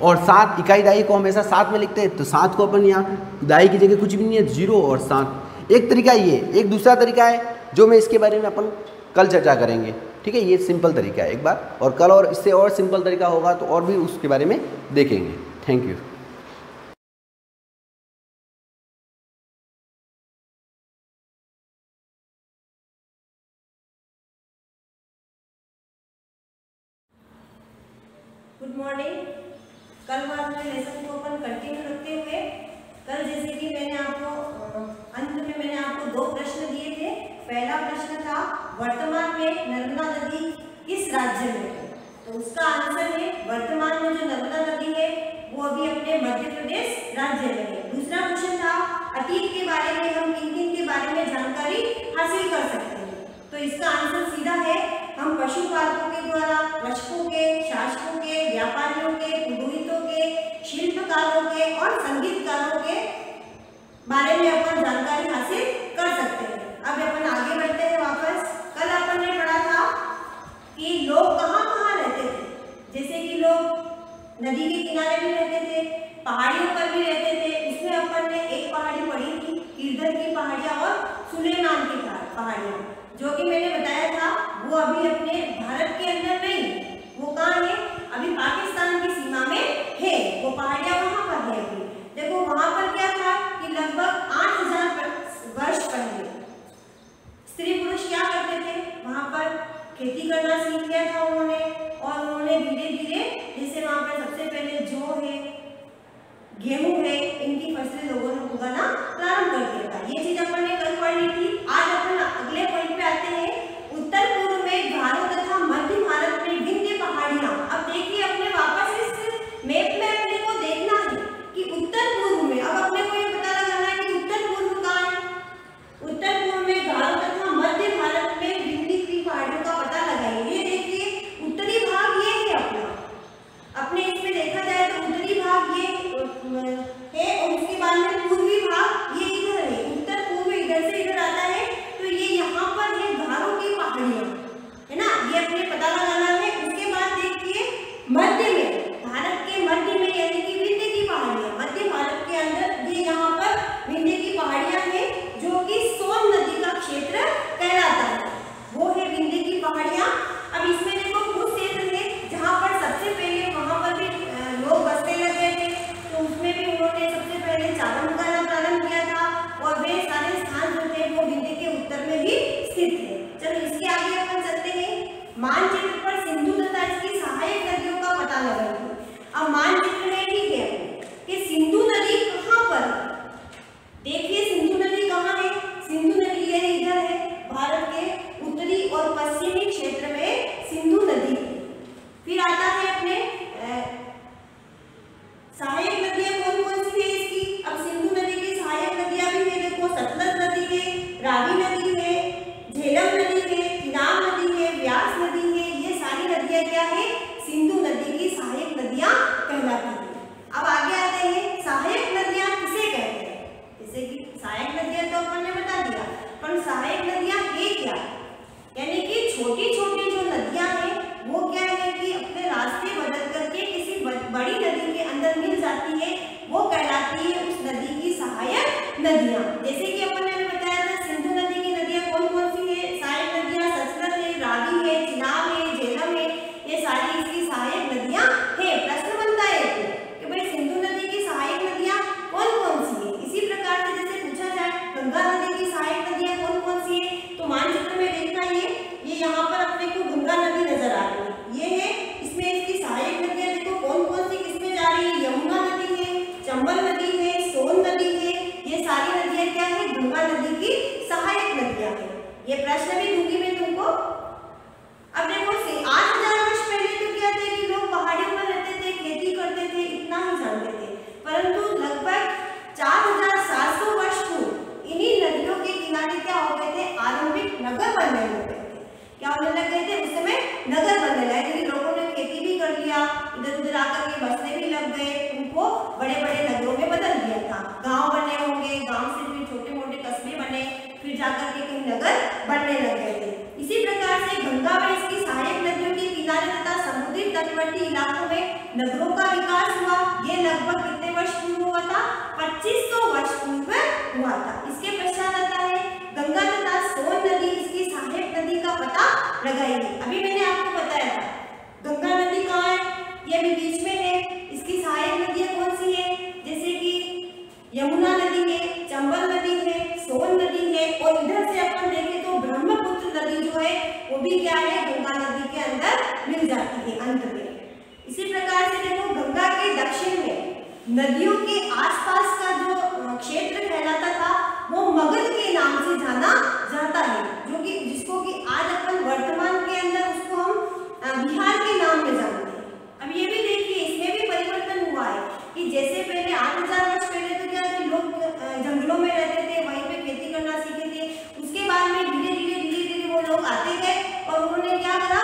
और 7 इकाई दाई को हमेशा 7 में लिखते हैं, तो 7 को अपन यहाँ दाई की जगह कुछ भी नहीं है 0 और 7। एक तरीका ये, एक दूसरा तरीका है जो मैं इसके बारे में अपन कल चर्चा करेंगे। ठीक है, ये सिंपल तरीका है एक बार, और कल और इससे और सिंपल तरीका होगा तो और भी उसके बारे में देखेंगे। Thank you. Good morning. कल वाले लेसन को अपन कंटिन्यू रखते हुए, कल जैसे कि मैंने आपको अंत में मैंने आपको 2 प्रश्न दिए थे। पहला प्रश्न था वर्तमान में नर्मदा नदी किस राज्य में है, तो उसका आंसर है वर्तमान में जो नर्मदा नदी है वो अभी अपने मध्य प्रदेश राज्य में है। दूसरा क्वेश्चन था अतीत के बारे में हम किन-किन के बारे में जानकारी हासिल कर सकते हैं, तो इसका आंसर सीधा है हम पशुपालकों के द्वारा, रक्षकों के, शासकों के, व्यापारियों के, पुरोहितों के, शिल्पकारों के और संगीतकारों के बारे में अपन जानकारी हासिल कर सकते हैं। अब अपन आगे बढ़ते हैं वापस। कल अपन ने पढ़ा था कि लोग कहाँ रहते थे, जैसे कि लोग नदी के किनारे भी रहते थे, पहाड़ियों पर भी रहते थे। इसमें अपन ने एक पहाड़ी पढ़ी थी कीर्दर की पहाड़ियाँ और सुलेमान की पहाड़ियाँ, जो कि मैंने बताया था वो अभी अपने भारत के अंदर नहीं, वो कहाँ है, अभी पाकिस्तान की सीमा में है। वो पहाड़ियाँ वहाँ पर है अभी। देखो वहाँ पर क्या था कि लगभग 8,000 वर्ष पहले स्त्री पुरुष क्या करते थे, वहाँ पर खेती करना सीख लिया था उन्होंने, और उन्होंने धीरे धीरे जैसे वहाँ पर सबसे पहले जौ है, गेहूं है, इनकी फसलें लोगों ने उगाना प्रारंभ कर दिया था। ये चीज अपन ने कल पढ़ी थी। आज अपन अगले पॉइंट पे आते हैं। उत्तर पूर्व में घारो तथा मध्य भारत में विंध्य पहाड़ियां। अब देखिए अपने वापस इस मैप में अपने को देखना है कि उत्तर पूर्व में, अब अपने को ये पता लगाना है कि उत्तर पूर्व कहाँ है। उत्तर पूर्व में घारो तथा मध्य भारत में विंध्य की पहाड़ियों का पता लगाइए। ये देखिए उत्तरी भाग ये है अपने इसमें देखा जाए तो उत्तरी भाग ये है और उसके बाद में पूर्वी भाग ये इधर है। उत्तर पूर्व इधर से इधर आता है, तो ये यहाँ पर है घारो की पहाड़ियाँ, है ना, ये अपने पता लगाना है। उसके बाद देखिए मध्य में, भारत के मध्य में यानी कि विंध्य की पहाड़ियाँ, मध्य भारत के अंदर ये यहाँ पर विंध्य की पहाड़ियाँ है, जो कि सोन नदी का क्षेत्र कहलाता है, वो है विंध्य की पहाड़ियाँ। अब इसमें देखो कुछ क्षेत्र है जहाँ पर सबसे पहले वहाँ पर भी लोग बसने लगे थे, तो उसमें भी उन्होंने सबसे पहले चावल उगाना प्रारंभ किया था, और वे सारे स्थान जो थे वो विंध्य के उत्तर में ही स्थित थे। चलो इसके आगे अपन चलते हैं। मानचित्र पर सिंधु तथा इसकी सहायक नदियों का पता लगाइए। अब मानचित्र में ठीक है कि सिंधु नदी कहाँ पर है। देखिए सिंधु नदी कहाँ है, सिंधु नदी ये इधर है, भारत के उत्तरी और पश्चिमी क्षेत्र में सिंधु नदी है। फिर आता है अपने सहायक नदियां कौन कौन सी है इसकी। अब सिंधु नदी की सहायक नदियां भी है, देखो सतलज नदी है, रावी नदी है, झेलम नदी है, चिनाब नदी है, व्यास नदी है। ये सारी नदियां क्या है, सिंधु नदी की सहायक नदियां कहलाती है। अब आगे आते हैं सहायक नदियां किसे कहते हैं। जैसे कि सहायक नदियां तो अपन ने बता दिया, पर सहायक नदियां है क्या, यानी कि छोटी छोटी जो नदियां हैं वो क्या है कि अपने रास्ते बदल करके किसी बड़ी नदी के अंदर मिल जाती है, वो कहलाती है उस नदी की सहायक नदियां। जैसे कि अपन ने बताया था सिंधु नदी की नदियां कौन कौन सी है, सहायक नदियां सतलज है, रावी है, चिनाब है, झेलम है, ये सारी इसकी सहायक नदियां है। प्रश्न बनता है कि भाई सिंधु नदी की सहायक नदियां कौन कौन सी है। इसी प्रकार से जैसे पूछा जाए गंगा नदी की सहायक नदियां कौन कौन सी है, तो मानचित्र में देखना ये यहाँ पर अपने को गंगा नदी नजर आ रही है, ये है। इसमें इसकी सहायक नदियां देखो कौन कौन सी किसमें जा रही है, यमुना नदी है, चंबल नदी है, सोन नदी है, ये सारी नदियां क्या है, गंगा नदी की सहायक नदियां है। ये प्रश्न भी दूंगी मैं तुमको। अब देखो 8,000 वर्ष पहले तो क्या थे कि लोग पहाड़ियों पर रहते थे, खेती करते थे, इतना ही जानते थे, परंतु लगभग 4,700 वर्ष पूर्व इन बड़े बड़े नगरों में बदल दिया था। गांव बने होंगे, गांव से फिर छोटे मोटे कस्बे बने, फिर जाकर के कहीं नगर बनने लग गए थे। इसी प्रकार से गंगा व इसकी सहायक नदियों के किनारे तथा समुद्री तटवर्ती इलाकों में नगरों का विकास हुआ। ये लगभग कितने वर्ष पूर्व हुआ था? 2500 वर्ष पूर्व हुआ था। इसके पश्चात आता है गंगा तथा सोन नदी, इसकी सहायक नदी का पता लगाइए। अभी मैंने आपको बताया था गंगा नदी कहाँ है, ये भी बीच में है। इसकी सहायक नदियां कौन सी है? जैसे कि यमुना नदी है, चंबल नदी है, सोन नदी है, और इधर से अपन देखें तो ब्रह्मपुत्र नदी जो है वो भी क्या है, गंगा नदी के अंदर मिल जाती है अंत में। इसी प्रकार से देखो गंगा के दक्षिण में नदियों के आसपास का जो क्षेत्र कहलाता था वो मगध के नाम से जाना जाता है, जो कि जिसको कि आज अपन वर्तमान के अंदर उसको हम बिहार के नाम में जानते हैं। अब ये भी देखिए इसमें भी परिवर्तन हुआ है कि जैसे पहले 8000 वर्ष पहले तो क्या थे, लोग जंगलों में रहते थे, वहीं पे खेती करना सीखे थे। उसके बाद में धीरे धीरे वो लोग आते गए और उन्होंने क्या करा,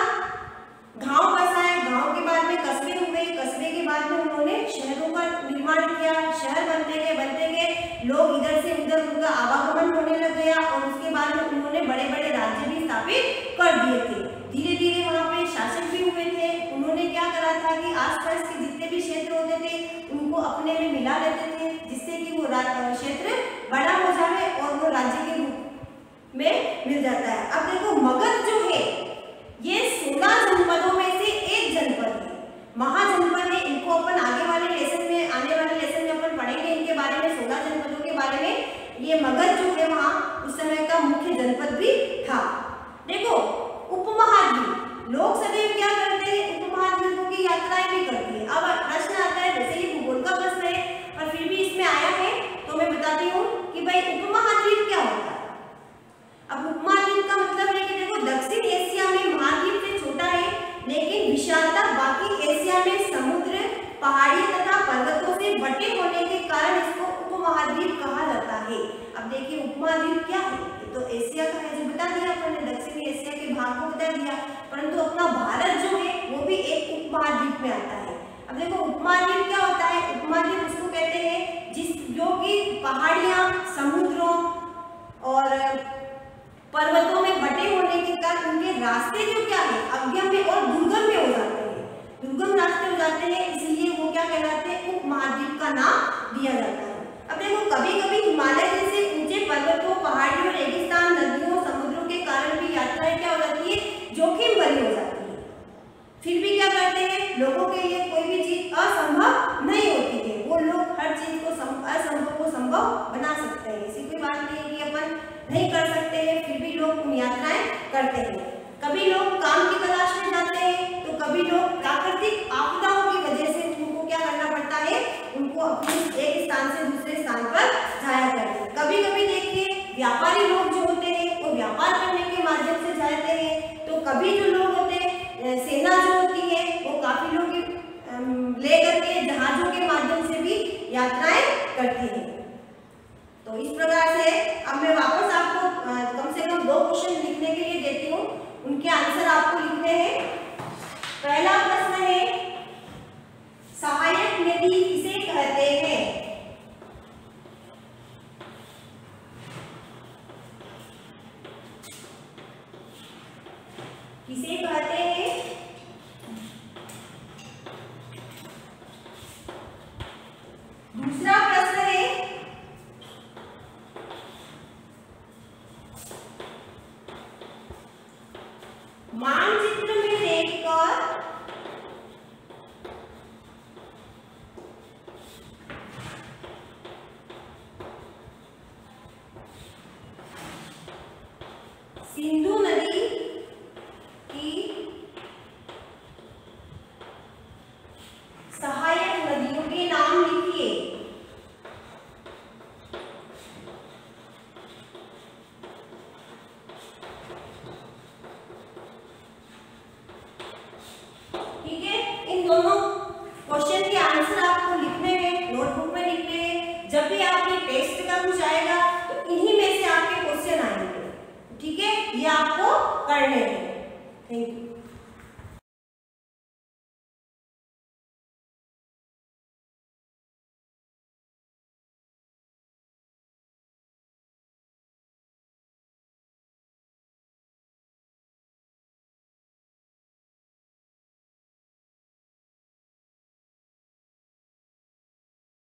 गांव बसाए, गांव के बाद में कस्बे हुए, कस्बे के बाद में उन्होंने शहरों का निर्माण किया, शहर बनते गए, लोग इधर से उधर उनका आवागमन होने लग गया और उसके बाद में उन्होंने बड़े बड़े राज्य भी स्थापित कर दिए थे। धीरे धीरे वहाँ पे शासक भी हुए थे। उन्होंने क्या करा था कि आसपास के जितने भी क्षेत्र होते थे उनको अपने में मिला लेते थे, जिससे कि वो क्षेत्र बड़ा हो जाए और वो राज्य के रूप में मिल जाता है। अब देखो मगध जो है ये 16 जनपदों में से एक जनपद है, महाजनपद है। इनको अपन आने वाले लेसन में अपन पढ़ेंगे इनके बारे में, 16 जनपदों के बारे में। ये मगध जो है वहाँ उस समय का मुख्य जनपद भी था। देखो उपमहाद्वीप, लोग सदैव क्या करते हैं, उपमहाद्वीपों की यात्राएं भी करती है। अब प्रश्न आता है, वैसे ये भूगोल का प्रश्न है और फिर भी इसमें आया है तो मैं बताती हूँ कि भाई उपमहाद्वीप क्या होता है। अब उपमहाद्वीप का मतलब है कि देखो दक्षिण एशिया में महाद्वीप से छोटा है, लेकिन विशालता बाकी एशिया में समुद्र, पहाड़ी तथा पर्वतों से बटे होने के कारण इसको उपमहाद्वीप कहा जाता है। अब देखिए उपमहाद्वीप क्या है, तो एशिया का है जो बता दिया अपन ने, दक्षिण एशिया के भाग को बता दिया, परंतु अपना भारत जो है वो भी एक उपमहाद्वीप में आता है। अब देखो उपमहाद्वीप क्या होता है, उपमहाद्वीप उसको कहते हैं जो कि पहाड़ियां, समुद्रों और पर्वतों में बटे होने के कारण उनके रास्ते जो क्या है अगम्य और दुर्गम में हो जाते हैं, दुर्गम रास्ते हो जाते हैं, इसलिए वो क्या कहलाते हैं, उपमहाद्वीप का नाम दिया जाता है। अब देखो कभी कभी हिमालय जैसे ऊंचे पर्वतों, पहाड़ियों, रेगिस्तान, नदियों, समुद्रों के कारण भी यात्राएं क्या हो जाती है, जोखिम भरी हो जाती है। फिर भी क्या करते हैं, लोगों के लिए कोई भी चीज असंभव नहीं होती है, वो लोग हर चीज को असंभव को संभव बना सकते हैं। ऐसी कोई बात नहीं है कि अपन नहीं कर सकते हैं, फिर भी लोग यात्राएं करते हैं। कभी लोग काम की तलाश में जाते हैं तो कभी लोग प्राकृतिक आपदाओं की वजह से उनको क्या करना पड़ता है, उनको अपने एक स्थान से दूसरे स्थान पर जाया करते हैं। कभी कभी देखिए व्यापारी लोग जो होते हैं वो व्यापार करने के माध्यम से जाते हैं, तो कभी जो लोग होते हैं सेना जो होती है वो काफी लोग लेकर के जहाजों के माध्यम से भी यात्राएं करती है। तो इस प्रकार से अब मैं वापस आपको कम से कम 2 क्वेश्चन लिखने के लिए देती हूँ, उनके आंसर आपको लिखने हैं। पहला प्रश्न है सहायक नदी किसे कहते हैं? किसे कहते हैं? दूसरा प्रश्न है मानचित्र में देखकर सिंधु नदी की सहायक नदियों के नाम लिखिए। ठीक है, इन दोनों क्वेश्चन के आंसर आपको लिखने हैं, नोटबुक में लिखने हैं। जब भी आपके टेस्ट का कुछ आएगा तो इन्हीं में से आपके क्वेश्चन आएंगे। ठीक है, ये आपको करने हैं। Thank you.